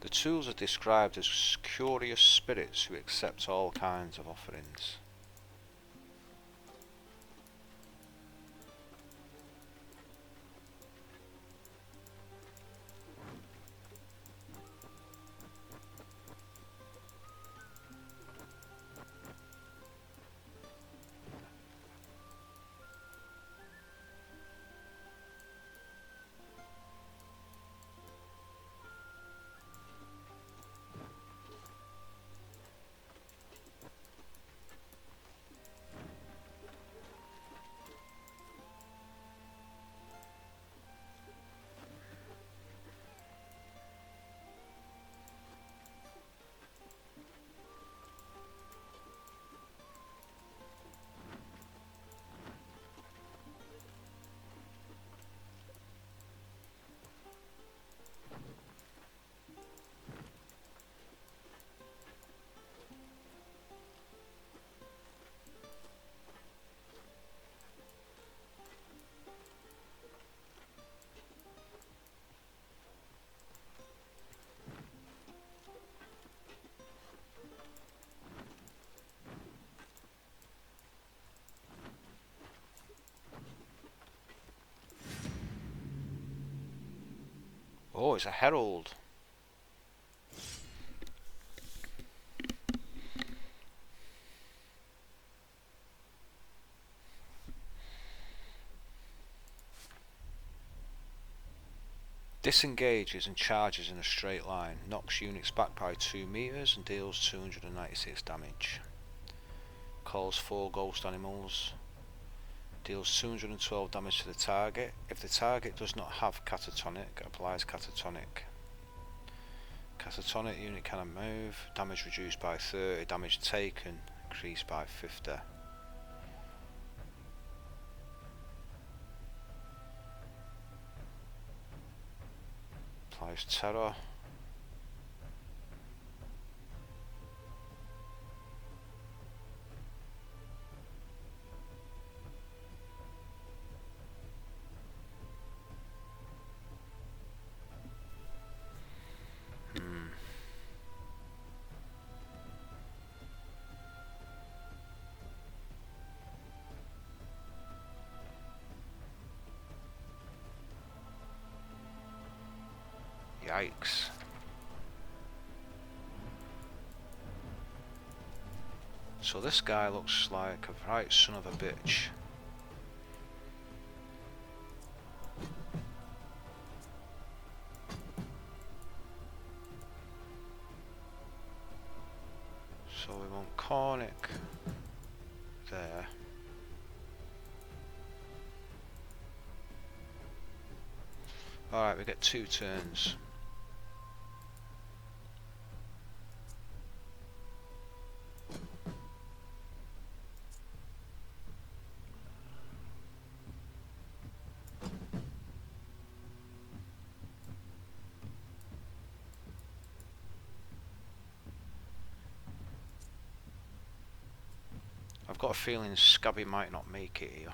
The tools are described as curious spirits who accept all kinds of offerings. Oh, it's a herald. Disengages and charges in a straight line. Knocks units back by 2 meters and deals 296 damage. Calls 4 ghost animals. Deals 212 damage to the target. If the target does not have catatonic, applies catatonic. Catatonic unit cannot move. Damage reduced by 30. Damage taken increased by 50. Applies terror. Yikes. So this guy looks like a right son of a bitch. So we want Cornic there. Alright, we get 2 turns. I've got a feeling Scabby might not make it here.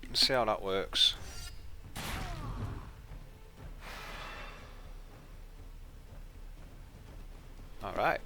Let's see how that works. Alright.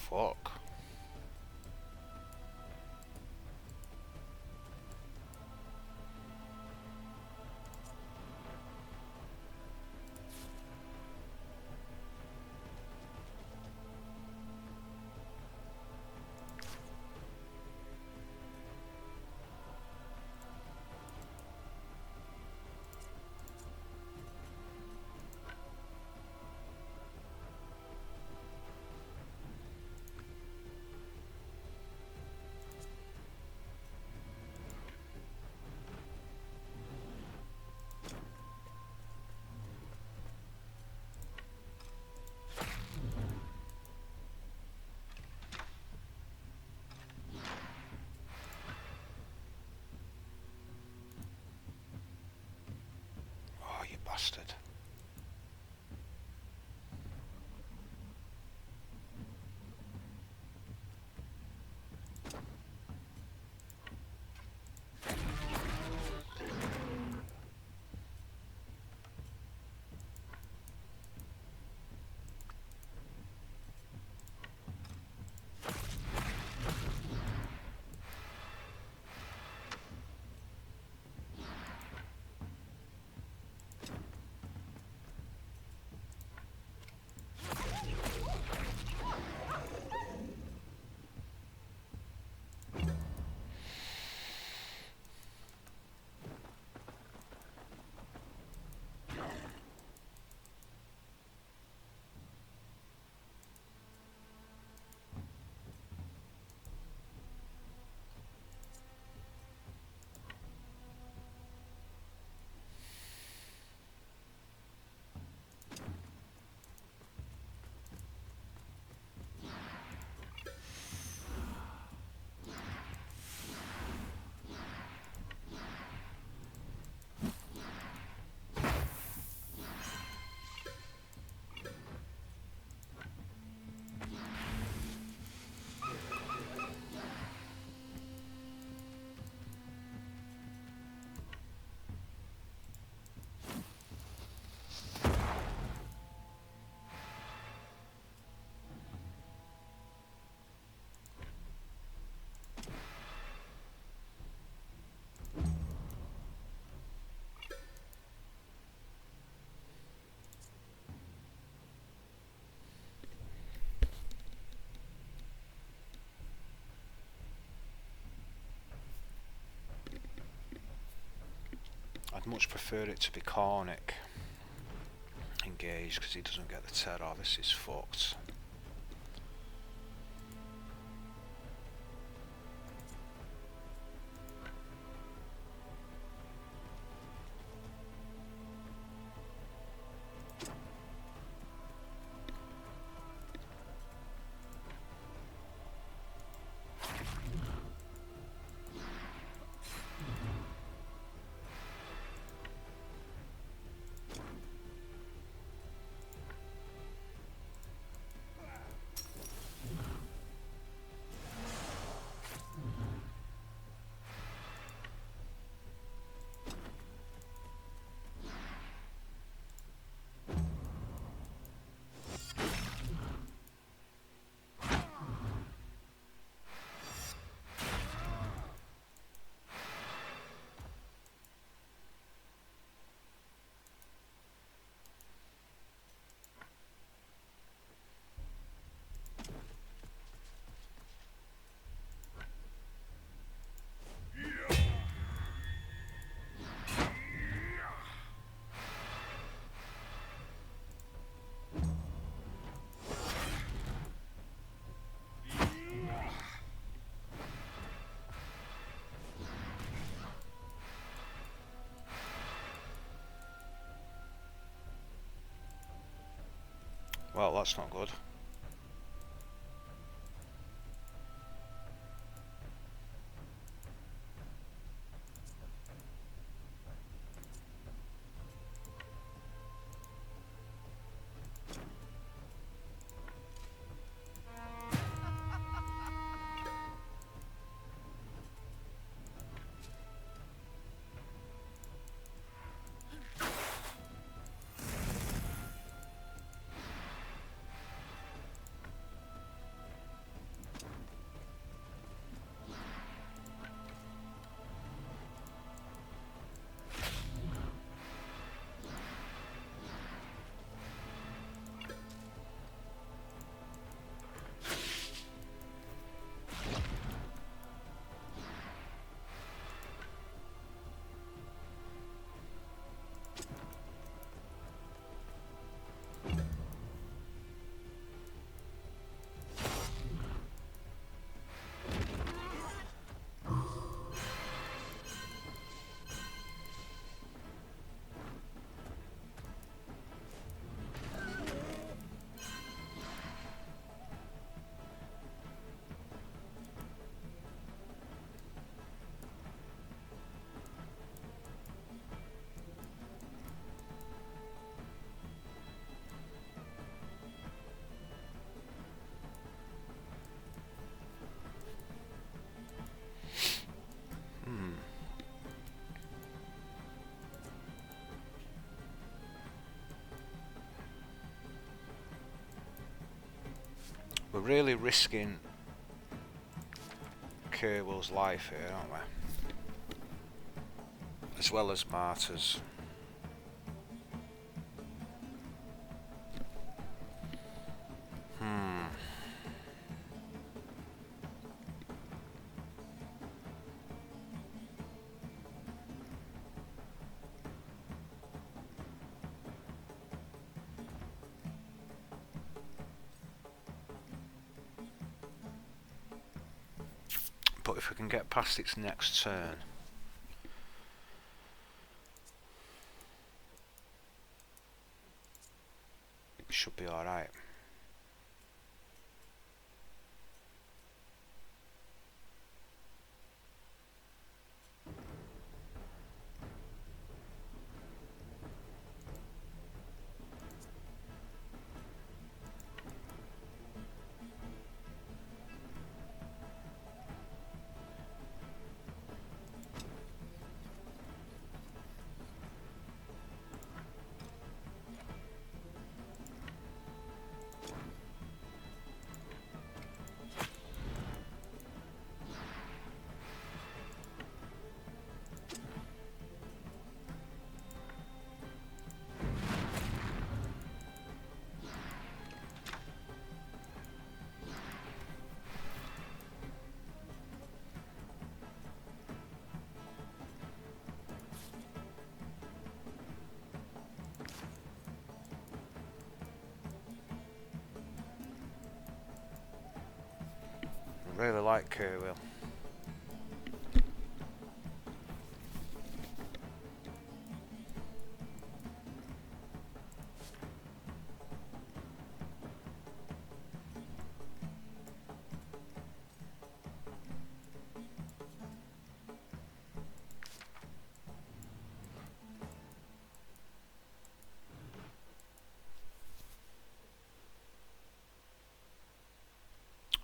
Fuck. Oh, you bastard. I'd much prefer it to be Cornic. engaged because he doesn't get the terror. This is fucked. Well, that's not good. We're really risking Kerwell's life here, aren't we? As well as Marta's. But if we can get past its next turn, it should be alright. Really like Kerwill.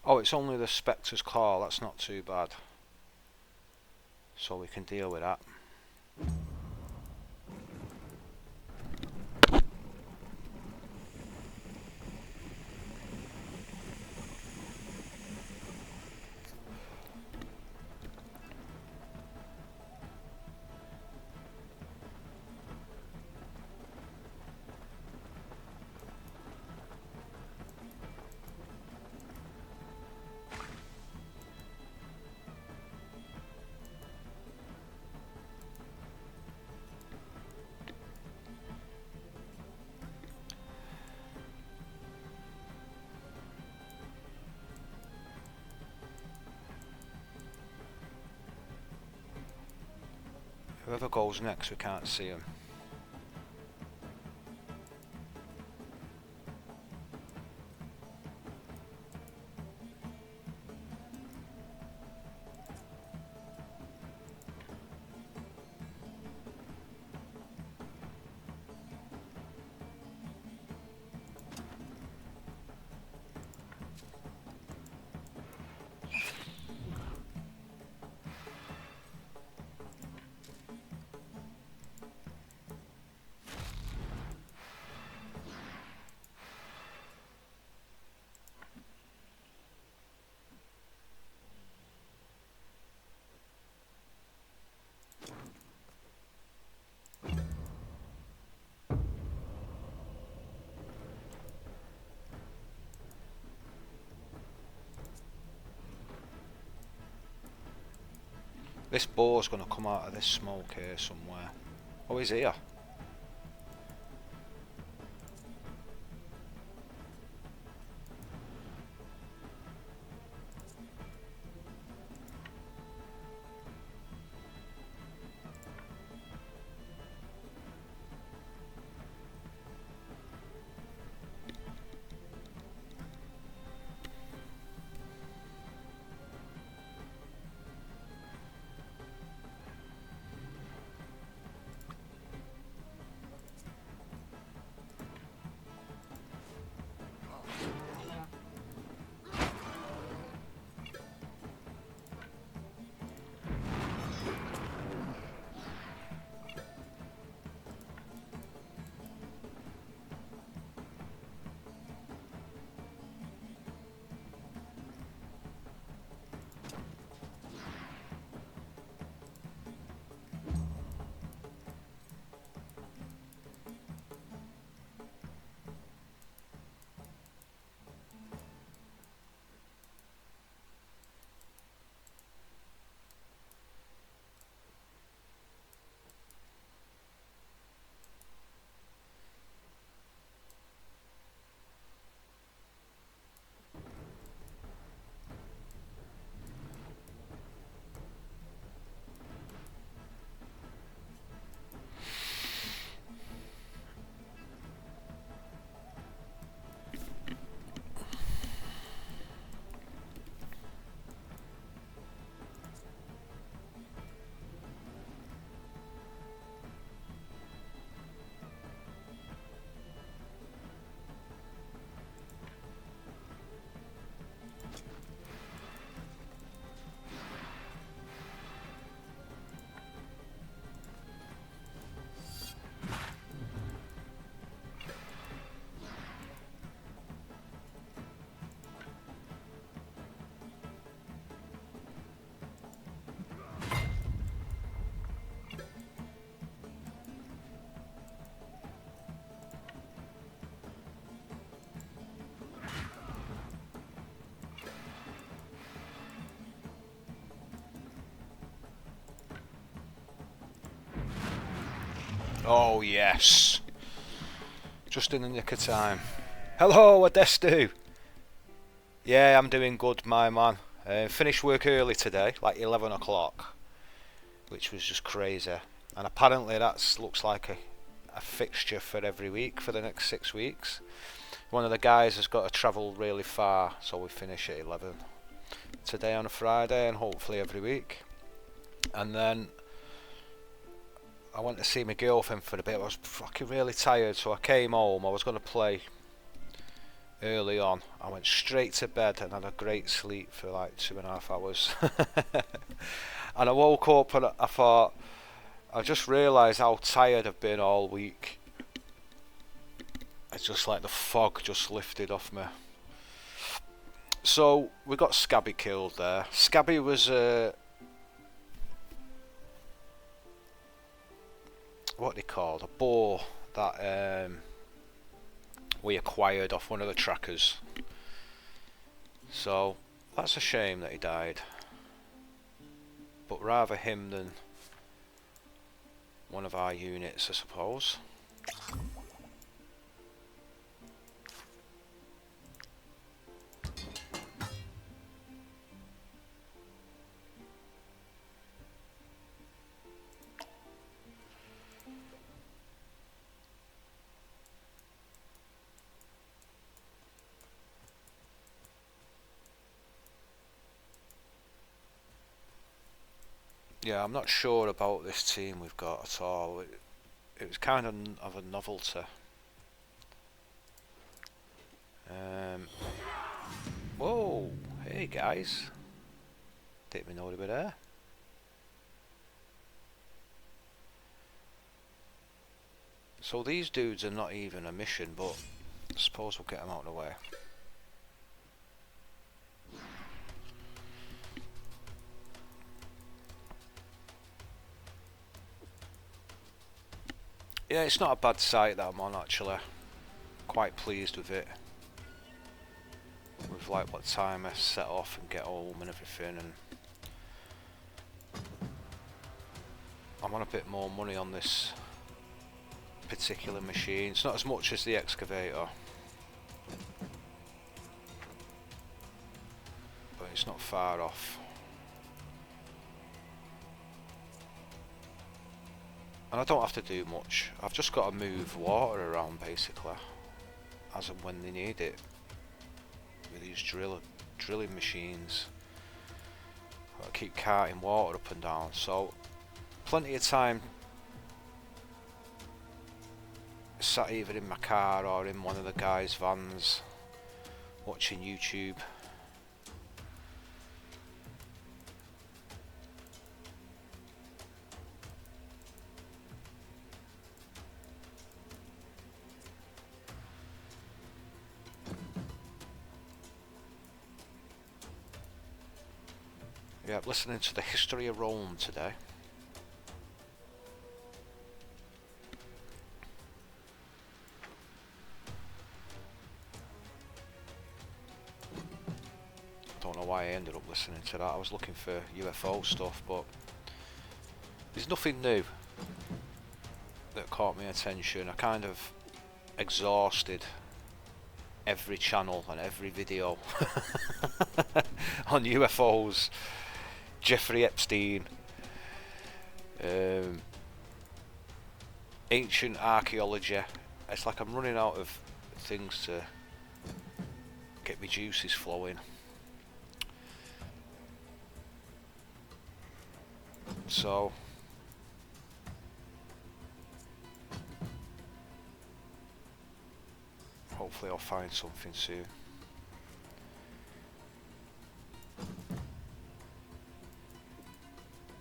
Oh, it's only the Spectre's Claw, that's not too bad. So we can deal with that. Whoever goes next, we can't see him. This boar's going to come out of this smoke here somewhere. Oh, he's here. Oh yes. Just in the nick of time. Hello, Adestu. Yeah, I'm doing good, my man. Finished work early today, like 11 o'clock, which was just crazy. And apparently that looks like a fixture for every week for the next 6 weeks. One of the guys has got to travel really far, so we finish at 11 today on a Friday, and hopefully every week. And then I went to see my girlfriend for a bit. I was fucking really tired, so I came home. I was going to play early on. I went straight to bed and had a great sleep for like 2.5 hours. And I woke up and I thought, I just realised how tired I've been all week. It's just like the fog just lifted off me. So we got Scabby killed there. Scabby was what they called, a boar that we acquired off one of the trackers. So that's a shame that he died, but rather him than one of our units, I suppose. Yeah, I'm not sure about this team we've got at all. It was kind of a novelty. Whoa, hey guys. Didn't even know they were there. So these dudes are not even a mission, but I suppose we'll get them out of the way. Yeah, it's not a bad site that I'm on actually. Quite pleased with it. With like what time I set off and get home and everything, and I'm on a bit more money on this particular machine. It's not as much as the excavator, but it's not far off. And I don't have to do much. I've just got to move water around basically as and when they need it with these drilling machines. Got to keep carting water up and down, so plenty of time sat either in my car or in one of the guys' vans watching YouTube. Yeah, listening to the history of Rome today. Don't know why I ended up listening to that. I was looking for UFO stuff, but there's nothing new that caught my attention. I kind of exhausted every channel and every video on UFOs. Jeffrey Epstein, ancient archaeology. It's like I'm running out of things to get my juices flowing. So hopefully I'll find something soon.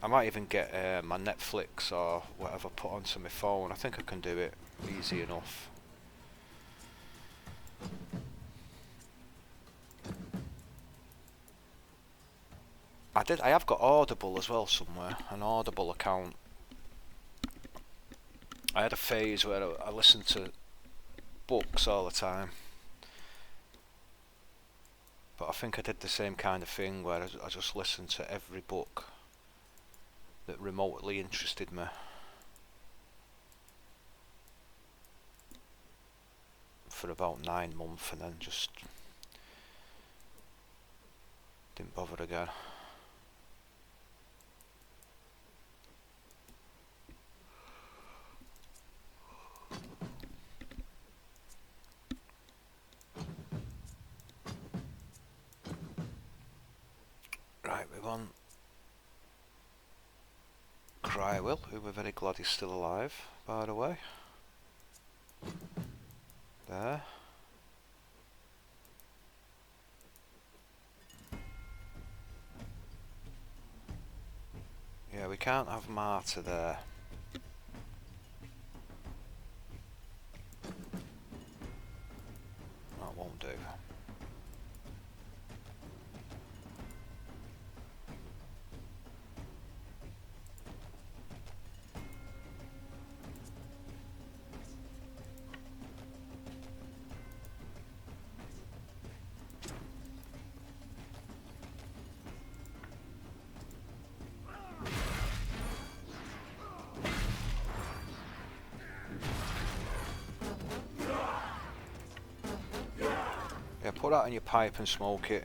I might even get my Netflix or whatever put onto my phone. I think I can do it easy enough. I have got Audible as well somewhere, an Audible account. I had a phase where I listened to books all the time, but I think I did the same kind of thing where I just listened to every book that remotely interested me. For about 9 months, and then just Didn't bother again. Right, we want Crywell, who we're very glad he's still alive, by the way. There. Yeah, we can't have Marta there. That won't do. Yeah, put that in your pipe and smoke it.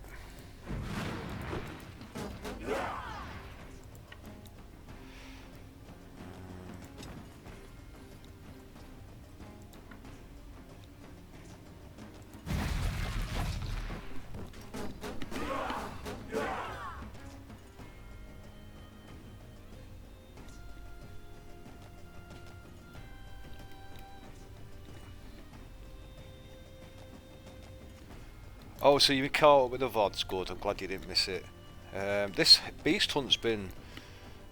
Oh, so you caught up with the VODs, good, I'm glad you didn't miss it. This Beast Hunt's been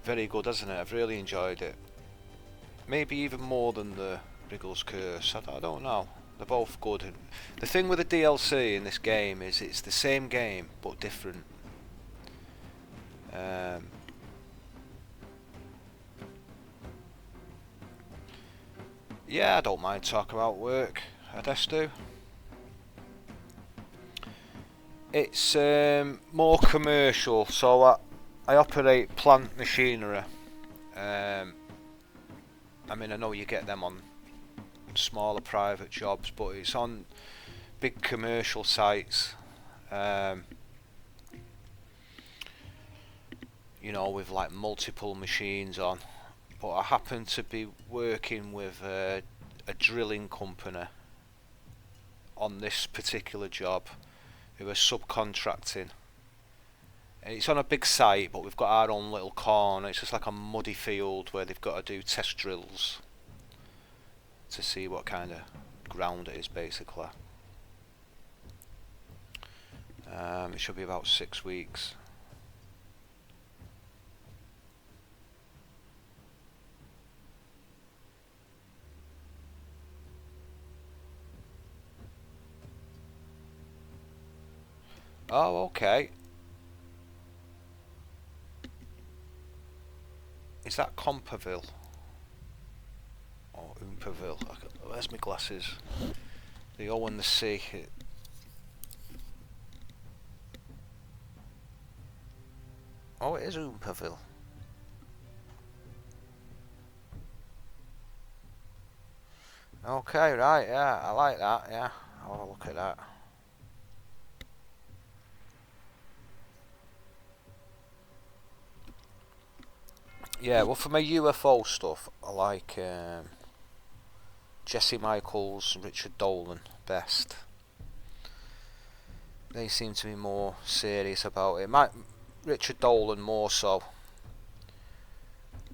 very good, hasn't it? I've really enjoyed it. Maybe even more than the Wriggle's Curse, I don't know. They're both good. The thing with the DLC in this game is it's the same game, but different. Yeah, I don't mind talking about work, I just do. It's more commercial, so I operate plant machinery. I mean, I know you get them on smaller private jobs, but it's on big commercial sites. You know, with like multiple machines on. But I happen to be working with a drilling company on this particular job, who are subcontracting. And it's on a big site, but we've got our own little corner. It's just like a muddy field where they've got to do test drills to see what kind of ground it is, basically. It should be about 6 weeks. Oh, okay. Is that Comperville? Or Oomperville? Where's my glasses? The O and the C. Oh, it is Oomperville. Okay, right, yeah, I like that, yeah. I'll have a look at that. Yeah, well, for my UFO stuff, I like Jesse Michaels and Richard Dolan best. They seem to be more serious about it. Richard Dolan more so.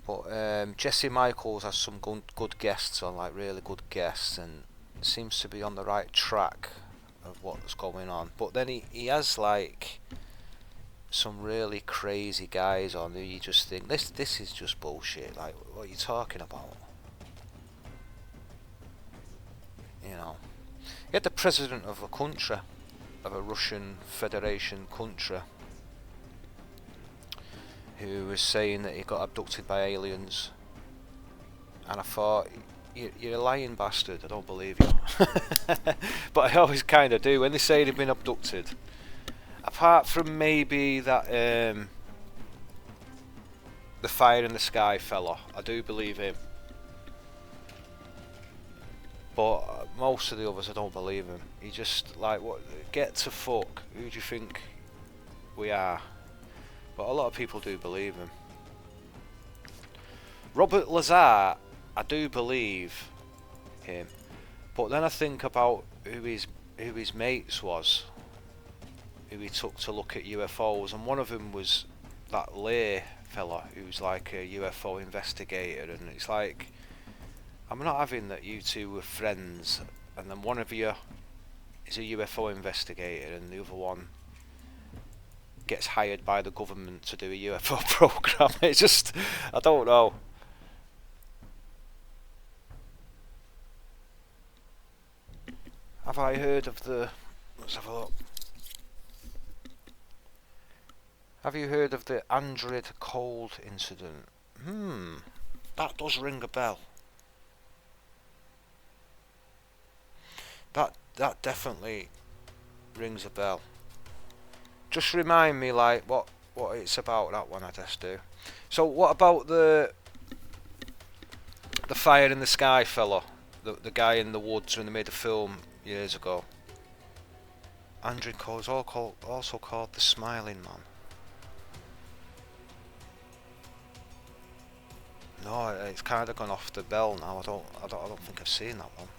But Jesse Michaels has some good guests on, like really good guests, and seems to be on the right track of what's going on. But then he has like some really crazy guys on who you just think this is just bullshit. Like, what are you talking about? You know, you had the president of a country, of a Russian Federation country, who was saying that he got abducted by aliens, and I thought, you're a lying bastard, I don't believe you. But I always kind of do when they say they've been abducted. Apart from maybe that the Fire in the Sky fella, I do believe him. But most of the others I don't believe him. He just like, what? Get to fuck. Who do you think we are. But a lot of people do believe him. Robert Lazar, I do believe him. But then I think about who his mates was, who he took to look at UFOs, and one of them was that Lay fella who's like a UFO investigator, and it's like, I'm not having that you two were friends and then one of you is a UFO investigator and the other one gets hired by the government to do a UFO program. It's just, I don't know. Have I heard of the, let's have a look. Have you heard of the Andred Cold incident? That does ring a bell. That definitely rings a bell. Just remind me like what it's about, that one, I just do. So what about the Fire in the Sky fella? The guy in the woods when they made a film years ago. Andred Cold is also called the Smiling Man. No, it's kind of gone off the bell now. I don't think I've seen that one.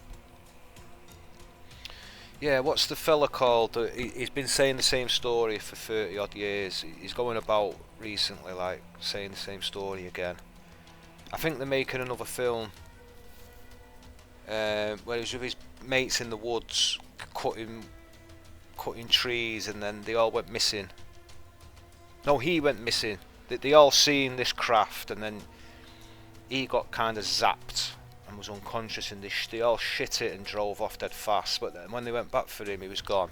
Yeah, what's the fella called? He's been saying the same story for 30 odd years. He's going about recently, like saying the same story again. I think they're making another film where he's with his mates in the woods cutting trees, and then they all went missing. No, he went missing. They all seen this craft, and then he got kind of zapped and was unconscious, and they all shit it and drove off dead fast. But then when they went back for him, he was gone.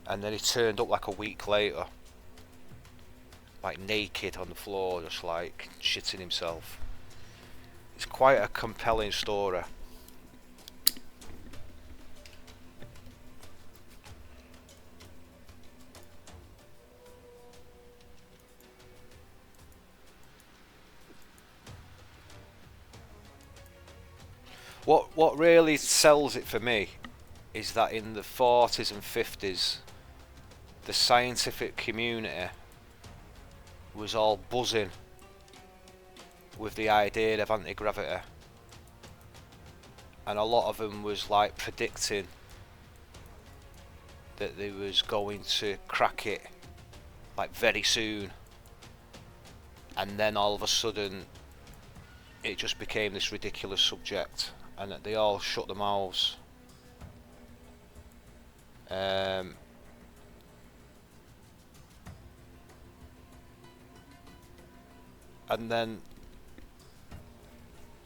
And then he turned up like a week later, like naked on the floor, just like shitting himself. It's quite a compelling story. What really sells it for me is that in the 40s and 50s, the scientific community was all buzzing with the idea of anti-gravity, and a lot of them was like predicting that they was going to crack it like very soon, and then all of a sudden it just became this ridiculous subject, and that they all shut their mouths. And then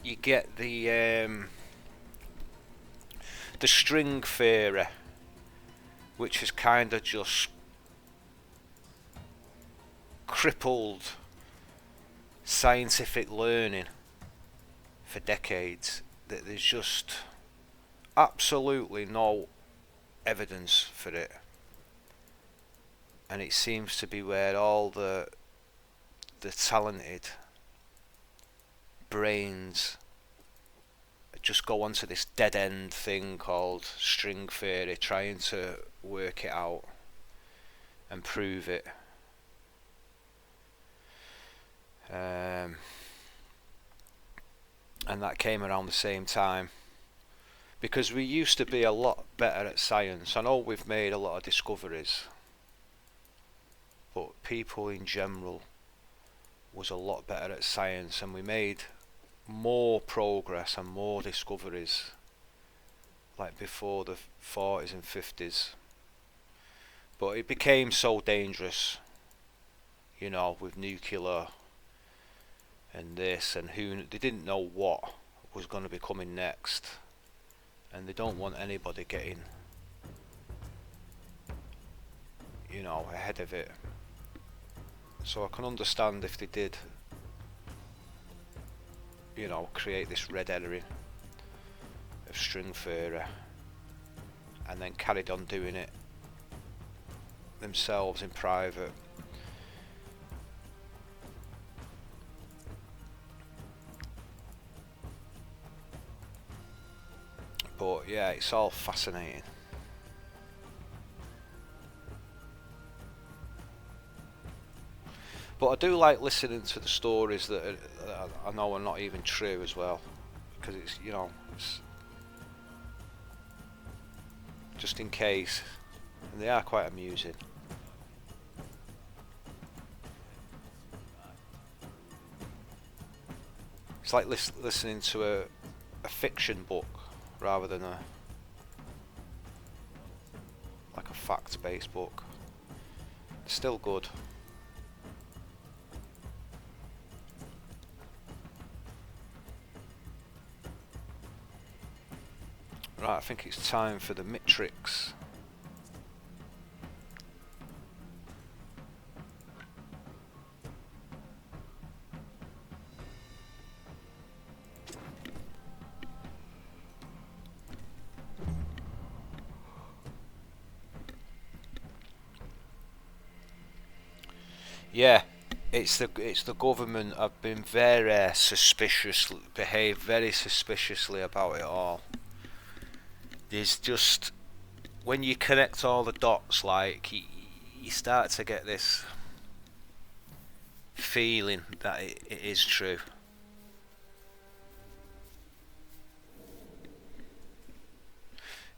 you get the string theory, which has kind of just crippled scientific learning for decades. That there's just absolutely no evidence for it, and it seems to be where all the talented brains just go onto this dead end thing called string theory, trying to work it out and prove it. And that came around the same time, because we used to be a lot better at science. I know we've made a lot of discoveries, but people in general was a lot better at science, and we made more progress and more discoveries like before the 40s and 50s. But it became so dangerous, you know, with nuclear and this and who, they didn't know what was going to be coming next, and they don't want anybody getting, you know, ahead of it. So I can understand if they did, you know, create this red herring of string theory and then carried on doing it themselves in private. But yeah, it's all fascinating. But I do like listening to the stories that I know are not even true as well, because it's, you know, it's just in case, and they are quite amusing. It's like listening to a fiction book rather than like a fact-based book. It's still good. Right, I think it's time for the Matrix. Yeah, it's the government have been very suspicious, behaved very suspiciously about it all. There's just, when you connect all the dots, like you start to get this feeling that it is true.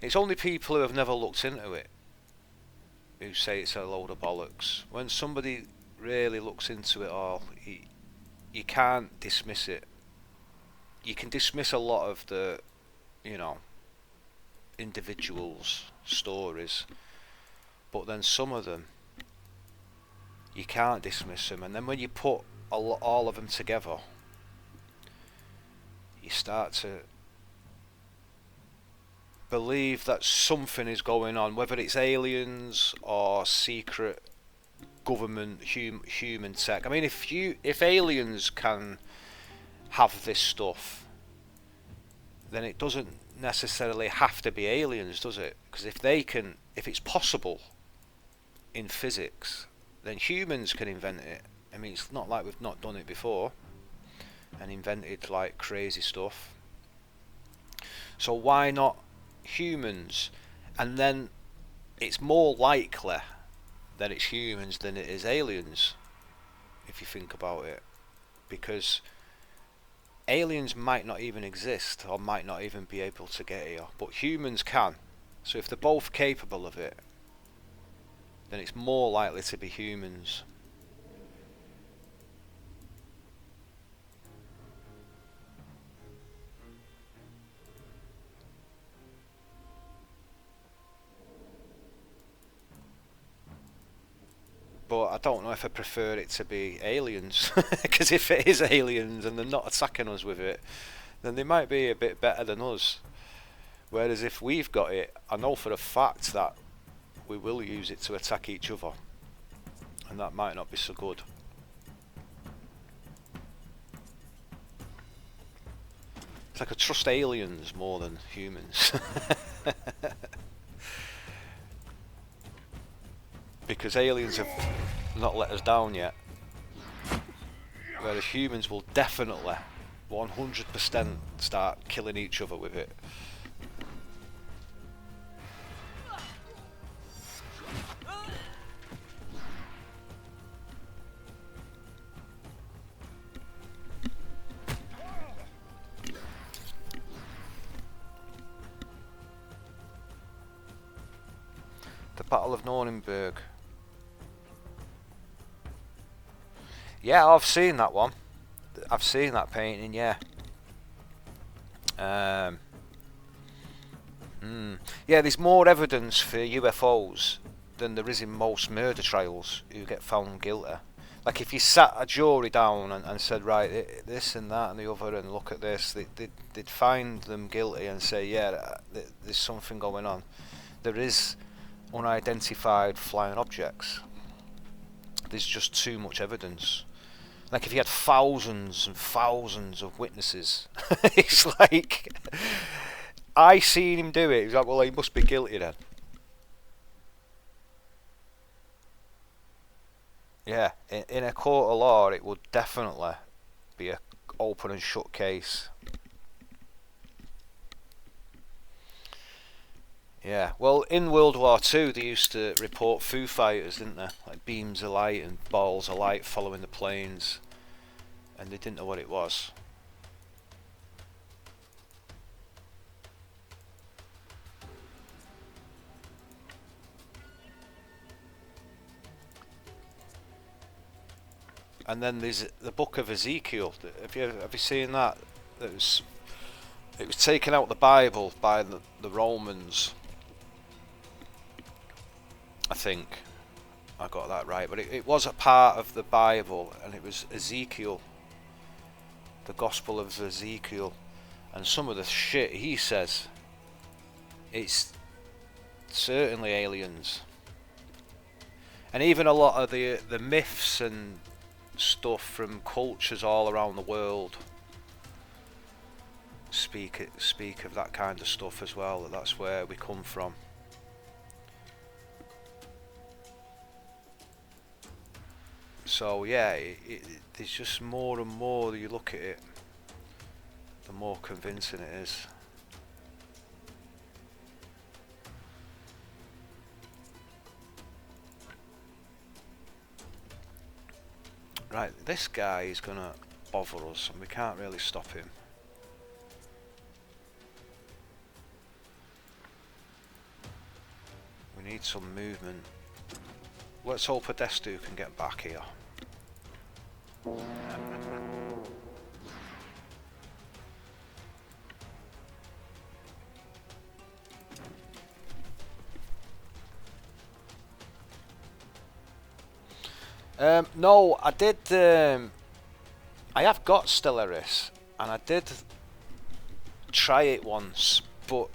It's only people who have never looked into it who say it's a load of bollocks. When somebody really looks into it all, you can't dismiss it. You can dismiss a lot of the, you know, individuals' stories, but then some of them you can't dismiss them, and then when you put all of them together, you start to believe that something is going on, whether it's aliens or secret government human tech. I mean, if aliens can have this stuff, then it doesn't necessarily have to be aliens, does it? Because if it's possible in physics, then humans can invent it. I mean, it's not like we've not done it before and invented like crazy stuff. So why not humans? And then it's more likely that it's humans than it is aliens, if you think about it, because aliens might not even exist or might not even be able to get here, but humans can. So if they're both capable of it, then it's more likely to be humans. But I don't know if I prefer it to be aliens, because if it is aliens and they're not attacking us with it, then they might be a bit better than us. Whereas if we've got it, I know for a fact that we will use it to attack each other, and that might not be so good. It's like I trust aliens more than humans. Because aliens have not let us down yet, whereas humans will definitely 100% start killing each other with it. The Battle of Nuremberg. Yeah, I've seen that one. I've seen that painting, yeah. Yeah, there's more evidence for UFOs than there is in most murder trials who get found guilty. Like if you sat a jury down and said, right, this and that and the other, and look at this, they'd find them guilty and say, yeah, there's something going on. There is unidentified flying objects. There's just too much evidence. Like if you had thousands and thousands of witnesses, it's like, I seen him do it. He's like, well, he must be guilty then. Yeah, in a court of law, it would definitely be a open and shut case. Yeah, well, in World War II, they used to report Foo Fighters, didn't they? Like beams of light and balls of light following the planes, and they didn't know what it was. And then there's the Book of Ezekiel. Have you seen that? It was taken out of the Bible by the Romans. I think I got that right, but it was a part of the Bible, and it was Ezekiel, the Gospel of Ezekiel, and some of the shit he says, it's certainly aliens, and even a lot of the myths and stuff from cultures all around the world speak of that kind of stuff as well. That's where we come from. So yeah, there's just more and more that you look at it, the more convincing it is. Right, this guy is gonna bother us and we can't really stop him. We need some movement. Let's hope Podestu can get back here. No, I did. I have got Stellaris, and I did try it once, but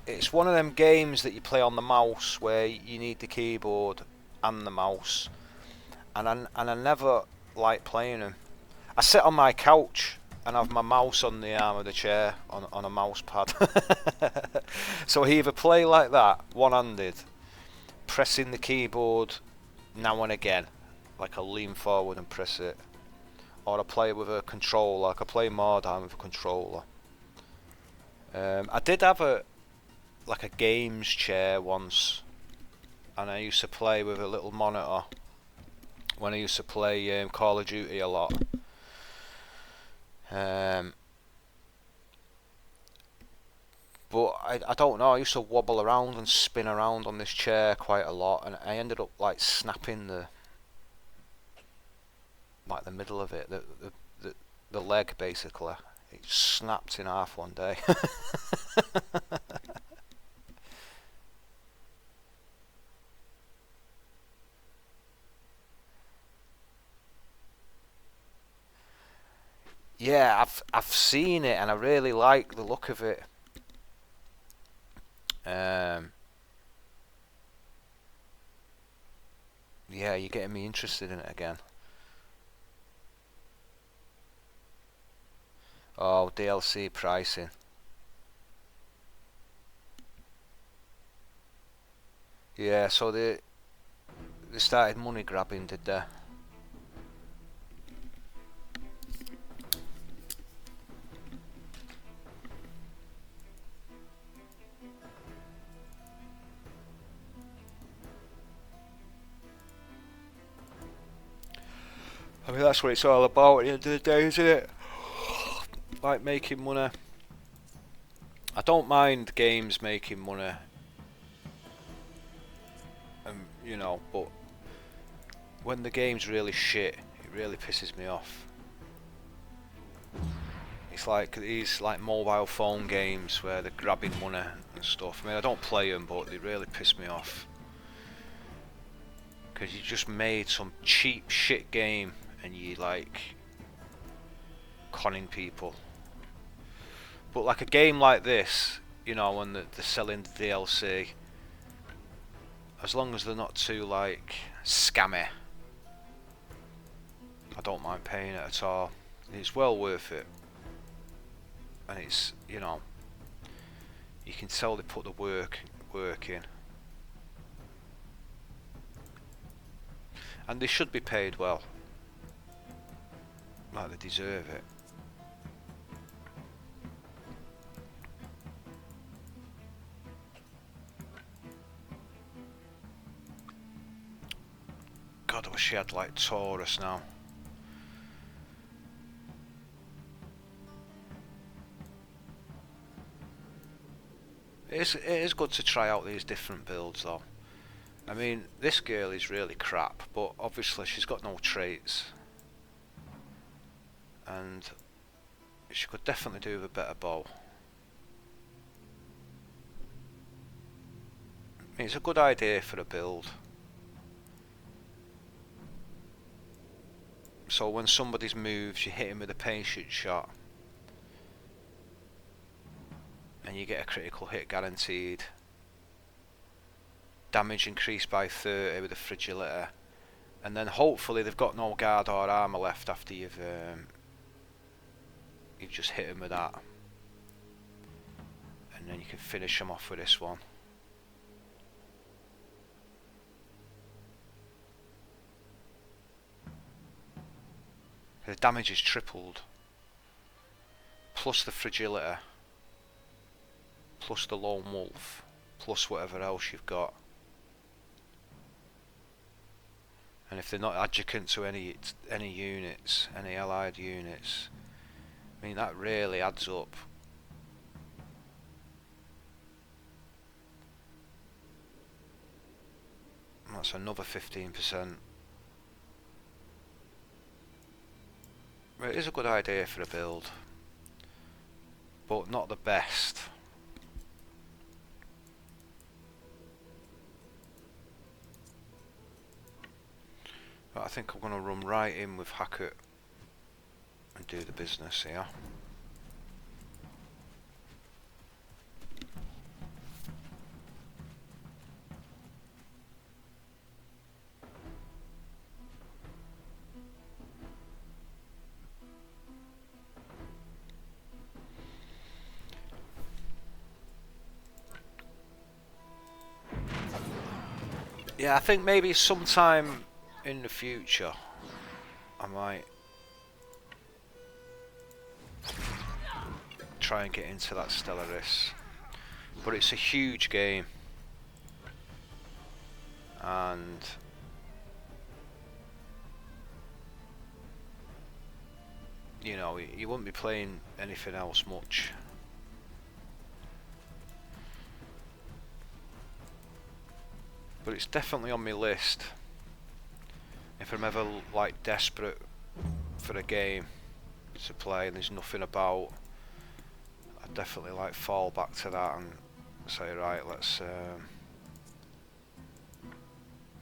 it's one of them games that you play on the mouse where you need the keyboard and the mouse, and I never like playing them. I sit on my couch and have my mouse on the arm of the chair on a mouse pad. So I either play like that, one-handed, pressing the keyboard now and again, like I lean forward and press it, or I play with a controller. I play Mordheim with a controller. I did have a games chair once, and I used to play with a little monitor when I used to play Call of Duty a lot. But I don't know, I used to wobble around and spin around on this chair quite a lot, and I ended up like snapping the middle of it, the leg basically. It snapped in half one day. Yeah, I've seen it and I really like the look of it. Yeah, you're getting me interested in it again. Oh, DLC pricing. Yeah, so they started money grabbing, did they? I mean, that's what it's all about at the end of the day, isn't it? Like making money. I don't mind games making money, you know, but when the game's really shit, it really pisses me off. It's like these mobile phone games where they're grabbing money and stuff. I mean, I don't play them, but they really piss me off. Because you just made some cheap shit game and you like conning people. But like a game like this, you know, when they're selling the DLC, as long as they're not too like scammy, I don't mind paying it at all. It's well worth it. And it's, you know, you can tell they put the work in. And they should be paid well. Like they deserve it. God, I wish she had like Taurus now. It is good to try out these different builds though. I mean, this girl is really crap, but obviously she's got no traits. And she could definitely do with a better bow. I mean, it's a good idea for a build. So when somebody's moves, you hit him with a patient shot. And you get a critical hit guaranteed. Damage increased by 30 with a fragility. And then hopefully they've got no guard or armour left after you've just hit them with that. And then you can finish them off with this one. The damage is tripled. Plus the fragility. Plus the lone wolf. Plus whatever else you've got. And if they're not adjacent to any units, any allied units, I mean that really adds up. That's another 15%. It is a good idea for a build, but not the best. But I think I'm going to run right in with Hackett and do the business here. Yeah, I think maybe sometime in the future I might try and get into that Stellaris, but it's a huge game and you know, you wouldn't be playing anything else much. But it's definitely on my list. If I'm ever like desperate for a game to play and there's nothing about, I'd definitely like fall back to that and say, right, let's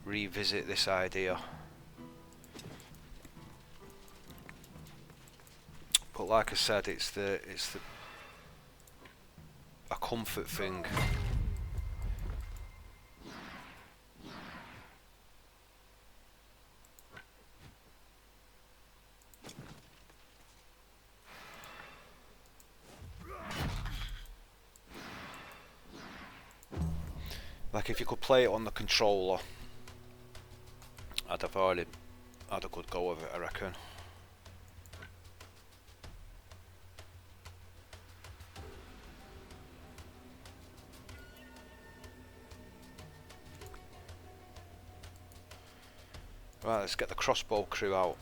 revisit this idea. But like I said, it's a comfort thing. Like if you could play it on the controller, I'd have already had a good go of it, I reckon. Right, let's get the crossbow crew out.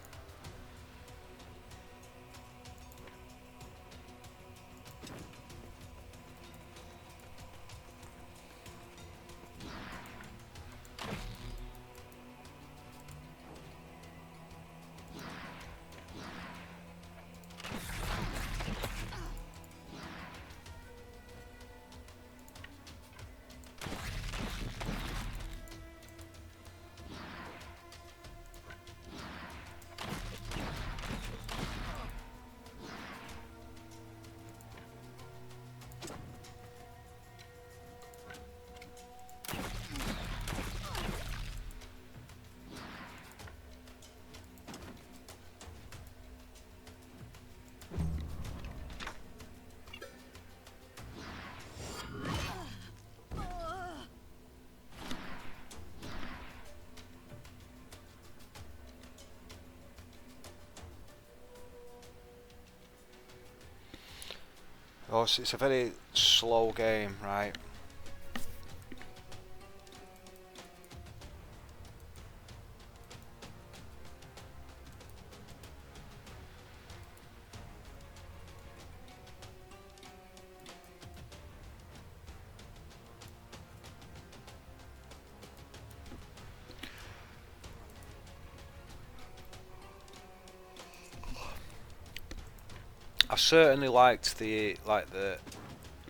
Oh, so it's a very slow game, right? I certainly liked the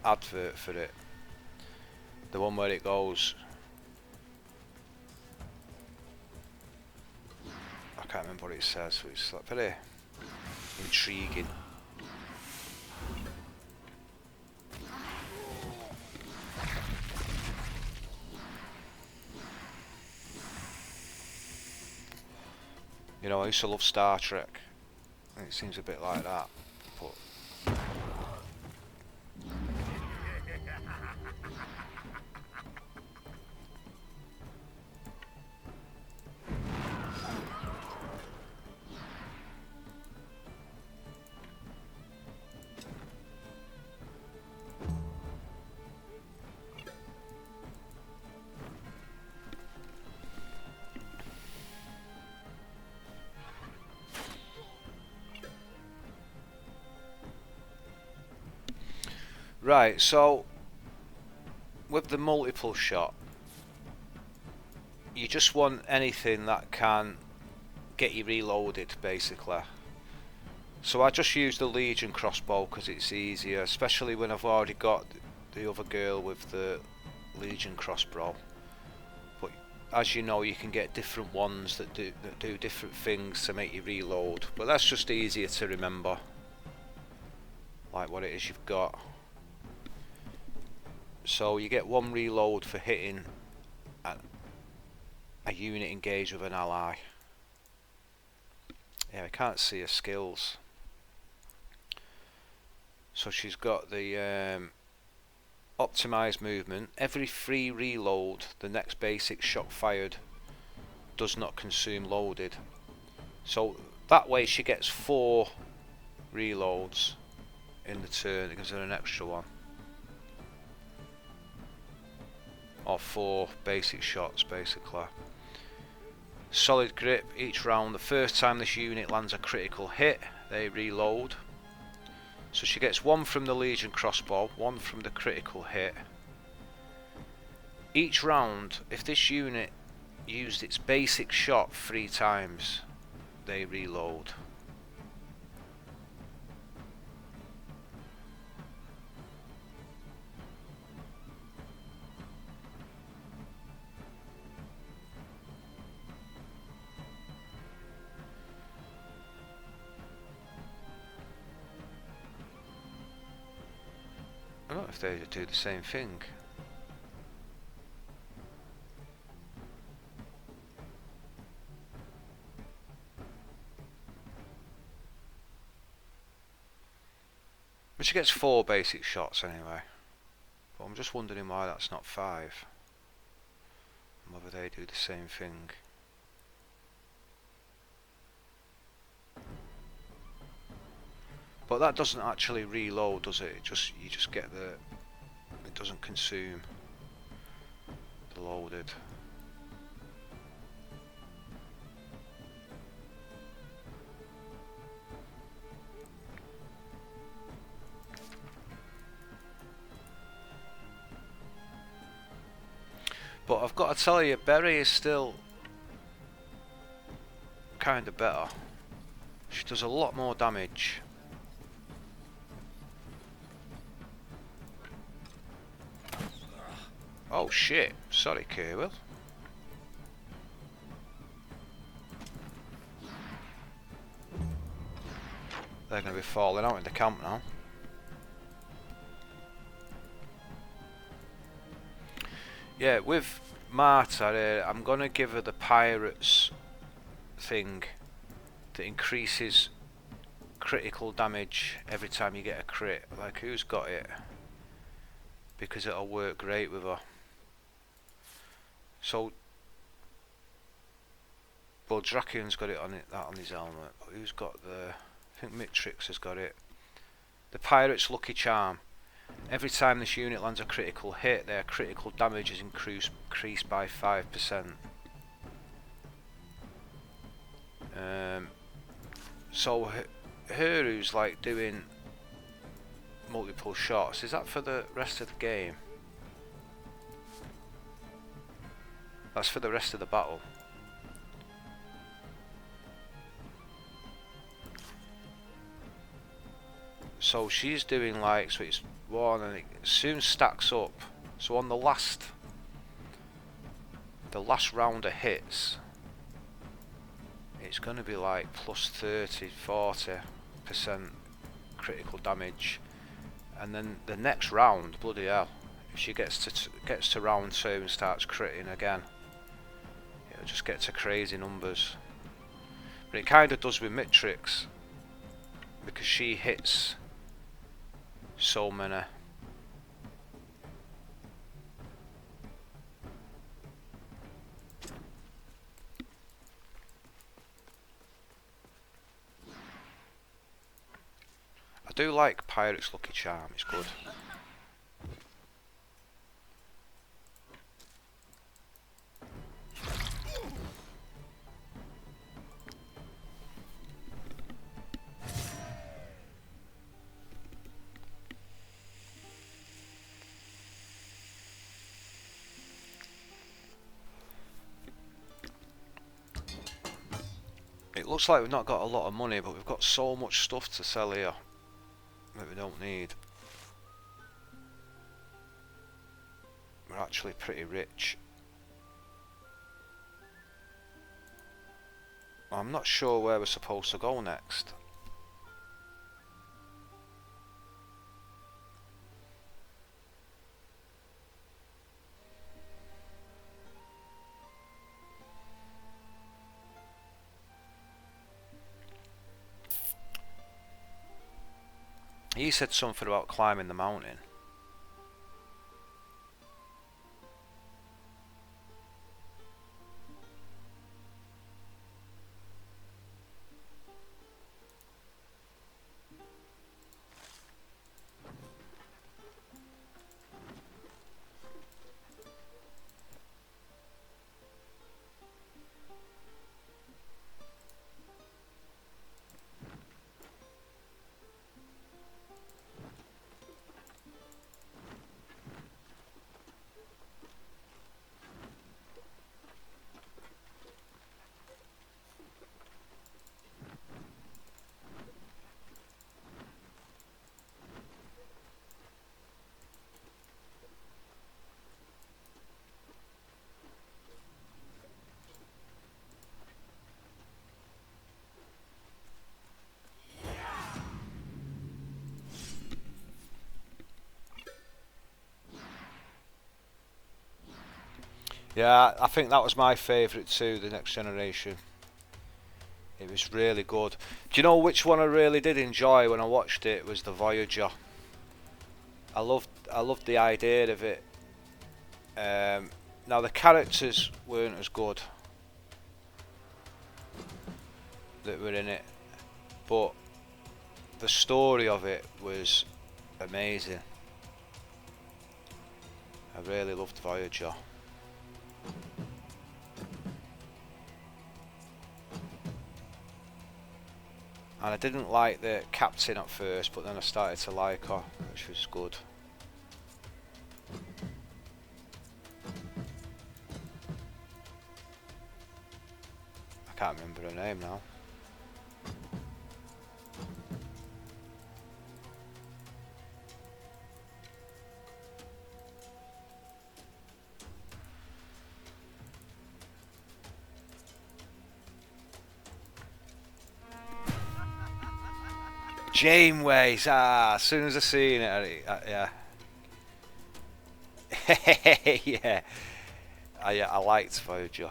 advert for it. The one where it goes, I can't remember what it says, so it's like very intriguing. You know, I used to love Star Trek, and it seems a bit like that, but right, so with the multiple shot, you just want anything that can get you reloaded, basically. So I just use the Legion crossbow because it's easier, especially when I've already got the other girl with the Legion crossbow. But as you know, you can get different ones that do different things to make you reload, but that's just easier to remember, like what it is you've got. So you get 1 reload for hitting a unit engaged with an ally. Yeah, I can't see her skills. So she's got the optimized movement. Every 3 reload, the next basic shot fired does not consume loaded. So that way she gets 4 reloads in the turn. It gives her an extra one. Or 4 basic shots, basically. Solid grip. Each round, the first time this unit lands a critical hit, they reload. So she gets 1 from the Legion crossbow, 1 from the critical hit. Each round, if this unit used its basic shot 3 times, they reload. I don't know if they do the same thing. But she gets 4 basic shots anyway. But I'm just wondering why that's not 5. And whether they do the same thing. But that doesn't actually reload, does it? You just get the... It doesn't consume the loaded. But I've got to tell you, Berry is still kind of better. She does a lot more damage. Oh shit, sorry Cable. They're going to be falling out in the camp now. Yeah, with Marta, I'm going to give her the pirates thing that increases critical damage every time you get a crit. Like, who's got it? Because it'll work great with her. So, well, Drakian's got it on that on his helmet. But who's got the? I think Mitrix has got it. The Pirate's Lucky Charm. Every time this unit lands a critical hit, their critical damage is increased by 5%. So her who's like doing multiple shots, is that for the rest of the game? That's for the rest of the battle. So she's doing like, so it's 1 and it soon stacks up. So on the last round of hits, it's going to be like plus 30-40% critical damage, and then the next round, bloody hell, if she gets to round 2 and starts critting again, it'll just get to crazy numbers. But it kind of does with Mitrix, because she hits so many. I do like Pirate's Lucky Charm, it's good. It looks like we've not got a lot of money, but we've got so much stuff to sell here that we don't need. We're actually pretty rich. I'm not sure where we're supposed to go next. He said something about climbing the mountain. Yeah, I think that was my favourite too, The Next Generation. It was really good. Do you know which one I really did enjoy when I watched it? Was the Voyager. I loved the idea of it. Now the characters weren't as good that were in it, but the story of it was amazing. I really loved Voyager. And I didn't like the captain at first, but then I started to like her, which was good. I can't remember her name now. Jameways, as soon as I seen it, yeah. Yeah. I liked Voyager.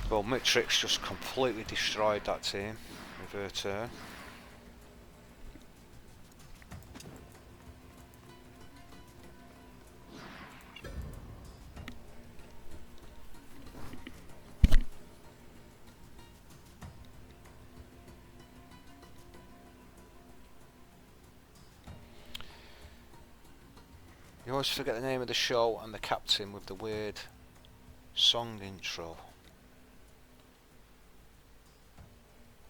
Well, Mitrix just completely destroyed that team with her turn. always forget the name of the show and the captain with the weird song intro.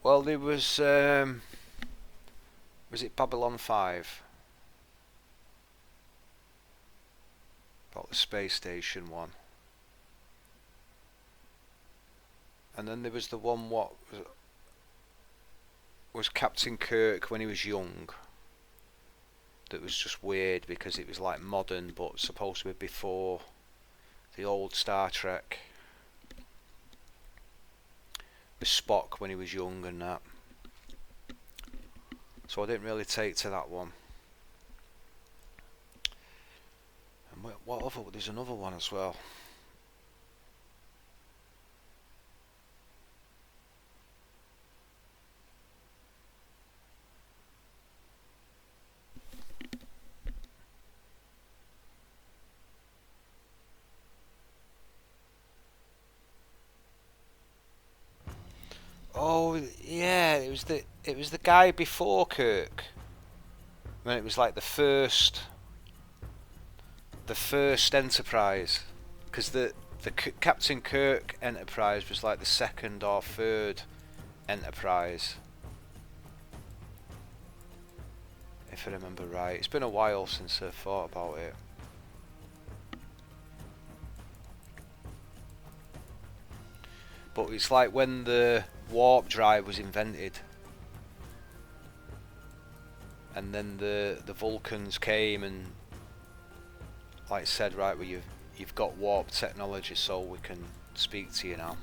Well, there was it Babylon 5? About the space station one. And then there was the one what was Captain Kirk when he was young. That was just weird because it was like modern but supposed to be before the old Star Trek. With Spock when he was young and that. So I didn't really take to that one. And what other? There's another one as well. Oh yeah, it was the guy before Kirk. When it was like the first Enterprise, because the Captain Kirk Enterprise was like the second or third Enterprise, if I remember right. It's been a while since I thought about it. But it's like when the warp drive was invented, and then the Vulcans came and like said, right, well you've got warp technology, so we can speak to you now.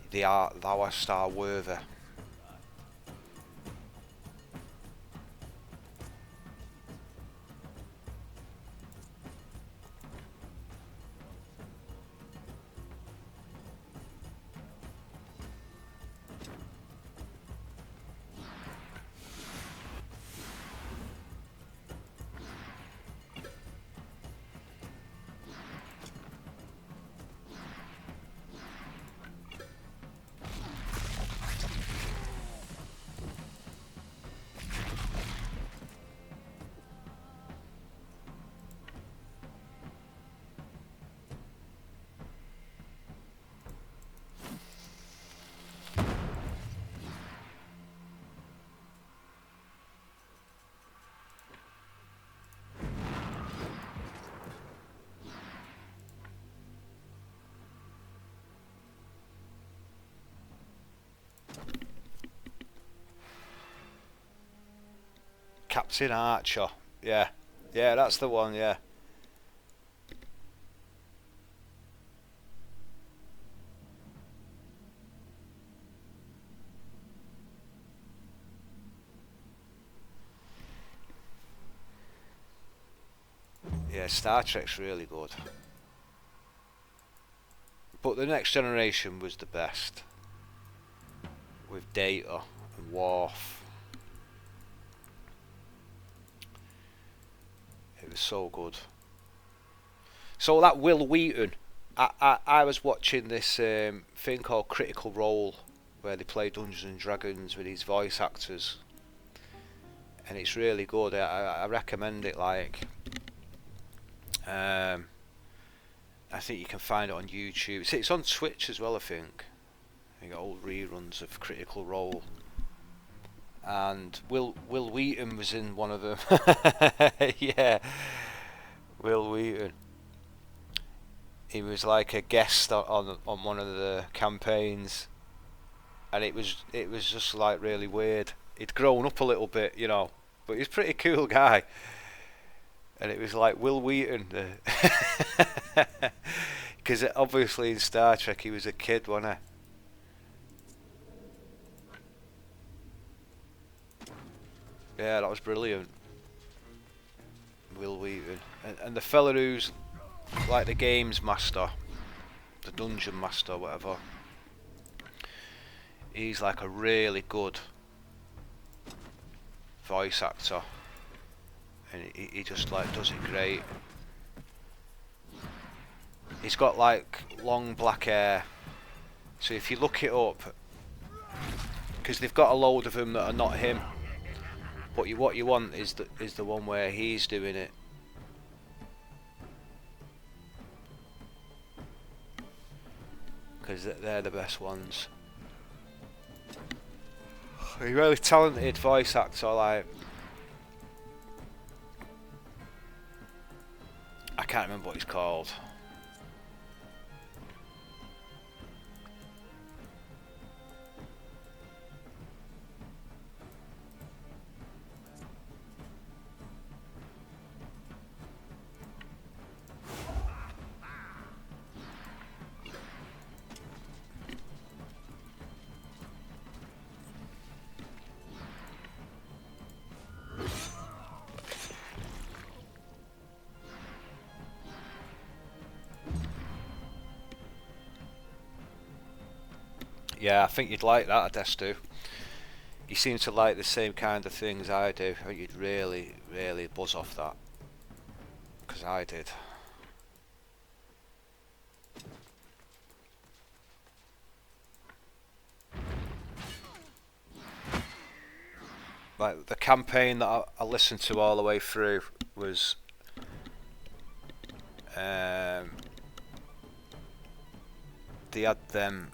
Thou art our worthy. Captain Archer, yeah, that's the one, yeah. Yeah, Star Trek's really good. But the Next Generation was the best. With Data and Worf. It was so good. So that Will Wheaton, I was watching this thing called Critical Role, where they play Dungeons and Dragons with these voice actors, and it's really good. I recommend it. Like, I think you can find it on YouTube. It's on Twitch as well, I think. You got old reruns of Critical Role. And Will Wheaton was in one of them. Yeah, Will Wheaton. He was like a guest on one of the campaigns, and it was just like really weird. He'd grown up a little bit, you know, but he's a pretty cool guy. And it was like Will Wheaton, because obviously in Star Trek he was a kid, wasn't he? Yeah, that was brilliant. Will Wheaton. And the fella who's like the games master, the dungeon master, whatever, he's like a really good voice actor. And he just like does it great. He's got like long black hair. So if you look it up, because they've got a load of them that are not him. But what you want is the one where he's doing it. Because they're the best ones. A really talented voice actor, like, I can't remember what he's called. Yeah, I think you'd like that, Adestu. You seem to like the same kind of things I do. I think you'd really, really buzz off that. Because I did. Like, the campaign that I listened to all the way through was... they had them...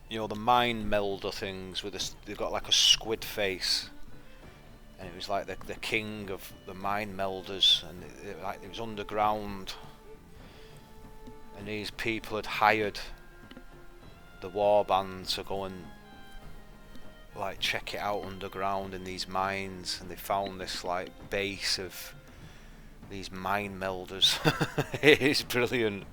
You know, the mind melder things with this, they've got like a squid face, and it was like the king of the mind melders, and it was underground, and these people had hired the war band to go and like check it out underground in these mines, and they found this like base of these mind melders. It's brilliant.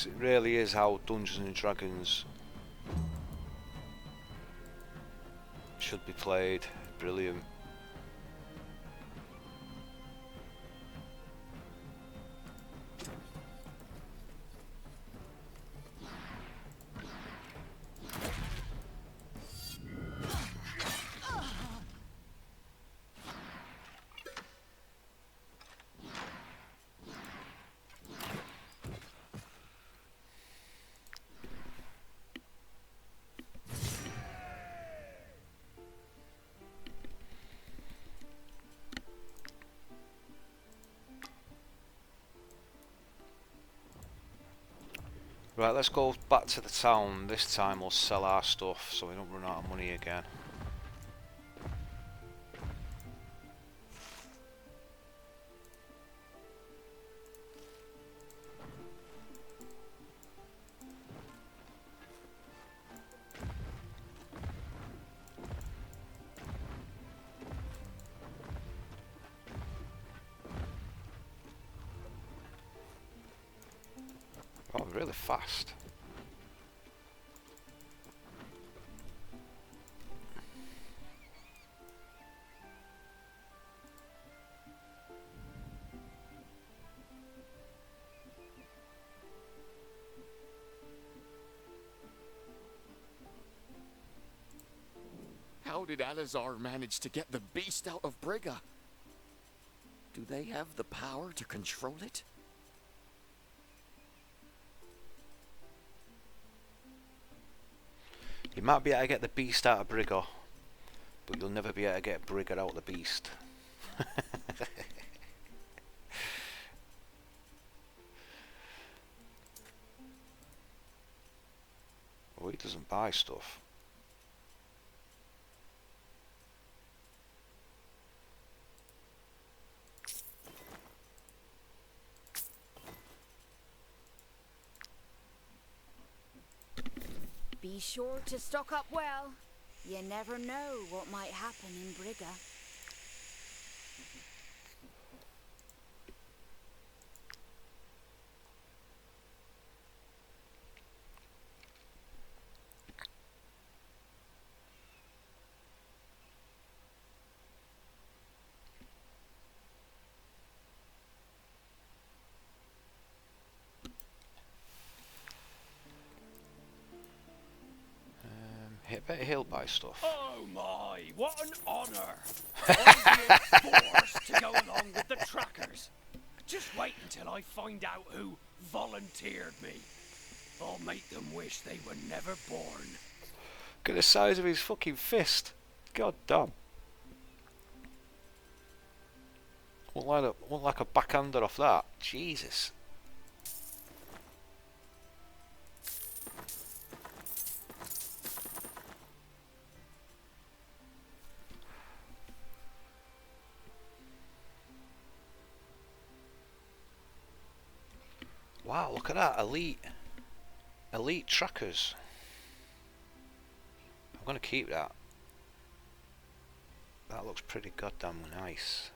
It really is how Dungeons and Dragons should be played. Brilliant. Right, let's go back to the town. This time we'll sell our stuff so we don't run out of money again. Oh, really fast. How did Alizar manage to get the beast out of Brigga? Do they have the power to control it? You might be able to get the beast out of Brigga, but you'll never be able to get Brigga out of the beast. Oh, he doesn't buy stuff. Be sure to stock up well. You never know what might happen in Brigga. I bet he'll buy stuff. Oh my, what an honour! I'm being forced to go along with the trackers. Just wait until I find out who volunteered me. I'll make them wish they were never born. Look at the size of his fucking fist. God damn. Won't like a backhander off that. Jesus. Wow, look at that. Elite trackers. I'm gonna keep that. That looks pretty goddamn nice.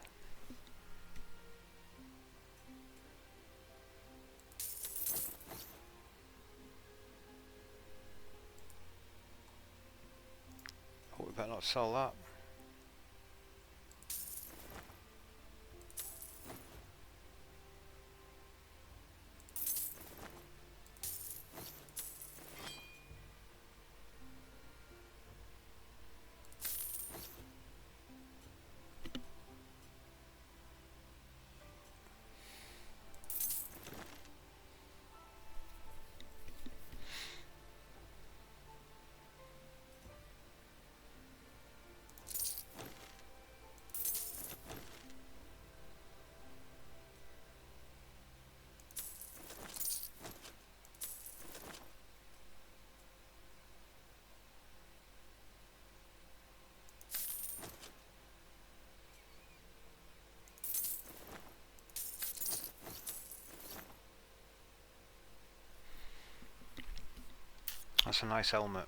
Oh, we better not sell that. That's a nice helmet.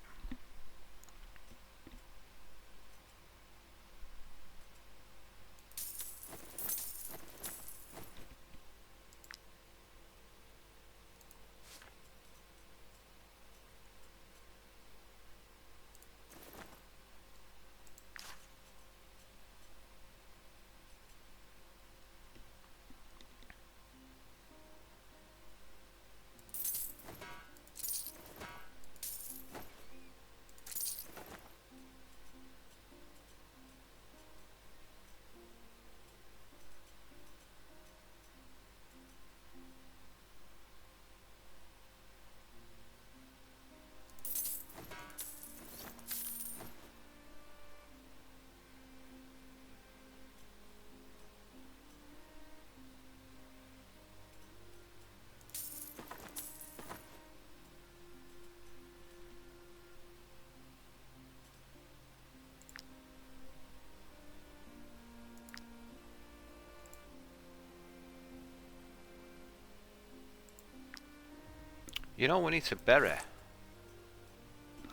You know, we need to bury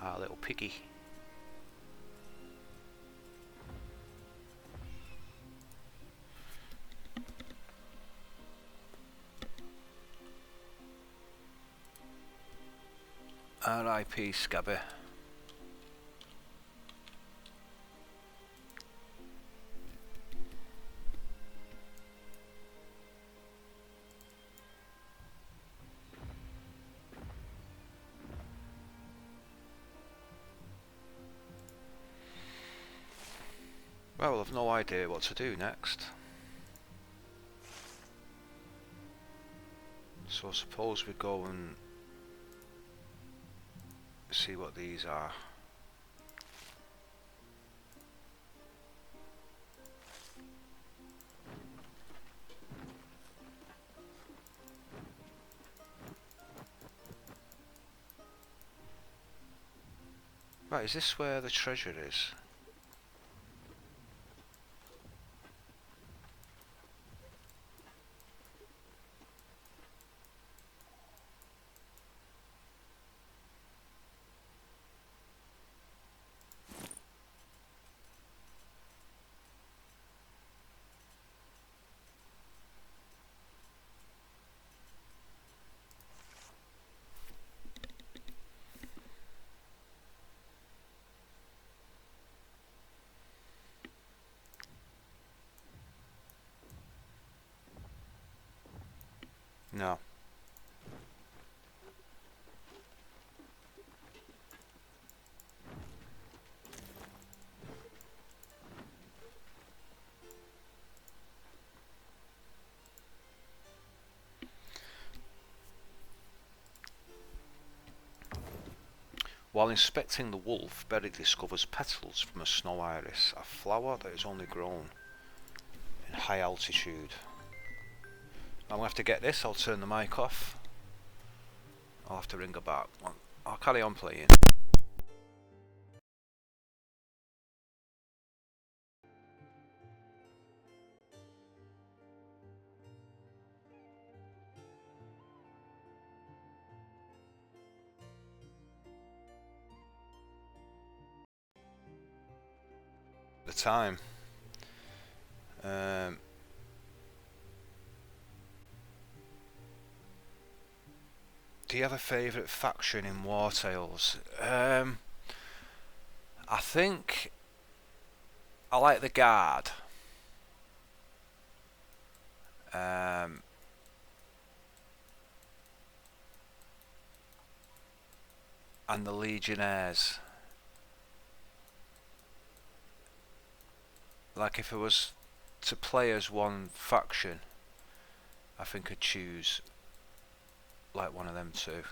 our little piggy. R.I.P. Scabby. Well, I've no idea what to do next. So I suppose we go and see what these are. Right, is this where the treasure is? No. While inspecting the wolf, Beric discovers petals from a snow iris, a flower that is only grown in high altitude. I'm going to have to get this. I'll turn the mic off. I'll have to ring her back. I'll carry on playing. The time. Do you have a favourite faction in Wartales? I think I like the Guard. And the Legionnaires. Like if it was to play as one faction, I think I'd choose like one of them two.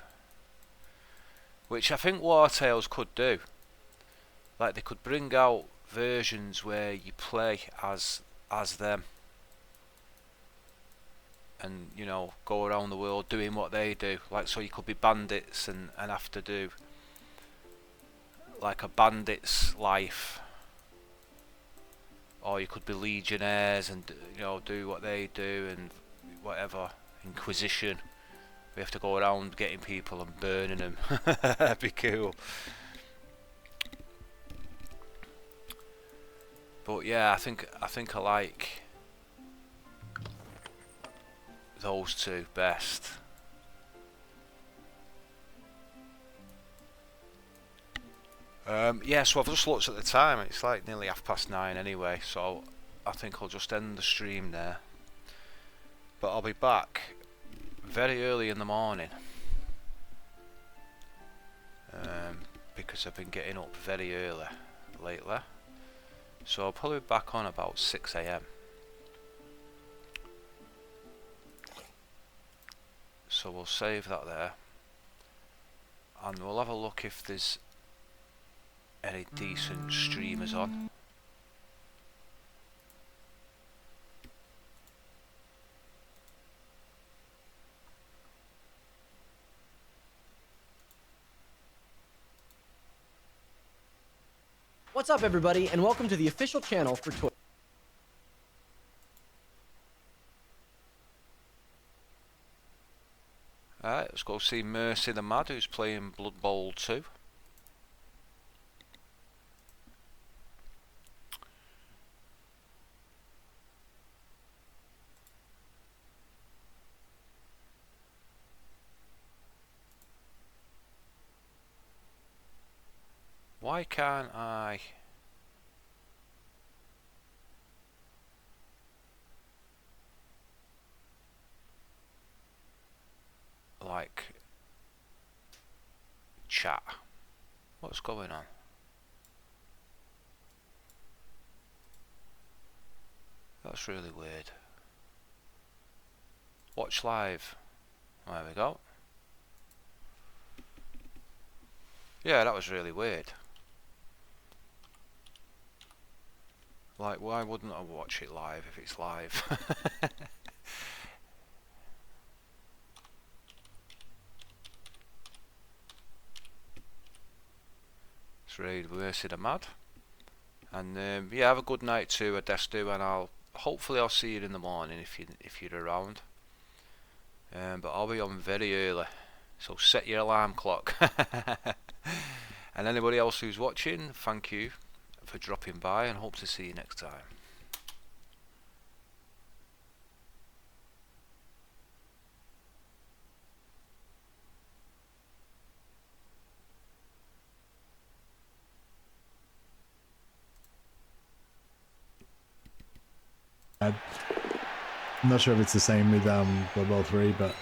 Which I think Wartales could do. Like they could bring out versions where you play as them. And you know, go around the world doing what they do. Like so you could be bandits and have to do like a bandit's life. Or you could be legionnaires and you know do what they do and whatever. Inquisition. We have to go around getting people and burning them. That'd be cool. But yeah, I think I like those two best. Yeah, so I've just looked at the time, it's like nearly 9:30 anyway, so I think I'll just end the stream there. But I'll be back very early in the morning, because I've been getting up very early lately, so I'll probably be back on about 6 AM. So we'll save that there, and we'll have a look if there's any decent streamers on. What's up, everybody, and welcome to the official channel for Toy. Alright, let's go see Mercy the Mad, who's playing Blood Bowl 2. Why can't I? Like chat. What's going on? That's really weird. Watch live. There we go. Yeah, that was really weird. Like, why wouldn't I watch it live if it's live? It's really Mercy the Mad. And yeah, have a good night too, Adestu, and hopefully I'll see you in the morning if you're around. But I'll be on very early, so set your alarm clock. And anybody else who's watching, thank you for dropping by, and hope to see you next time. I'm not sure if it's the same with Blood Bowl 3, but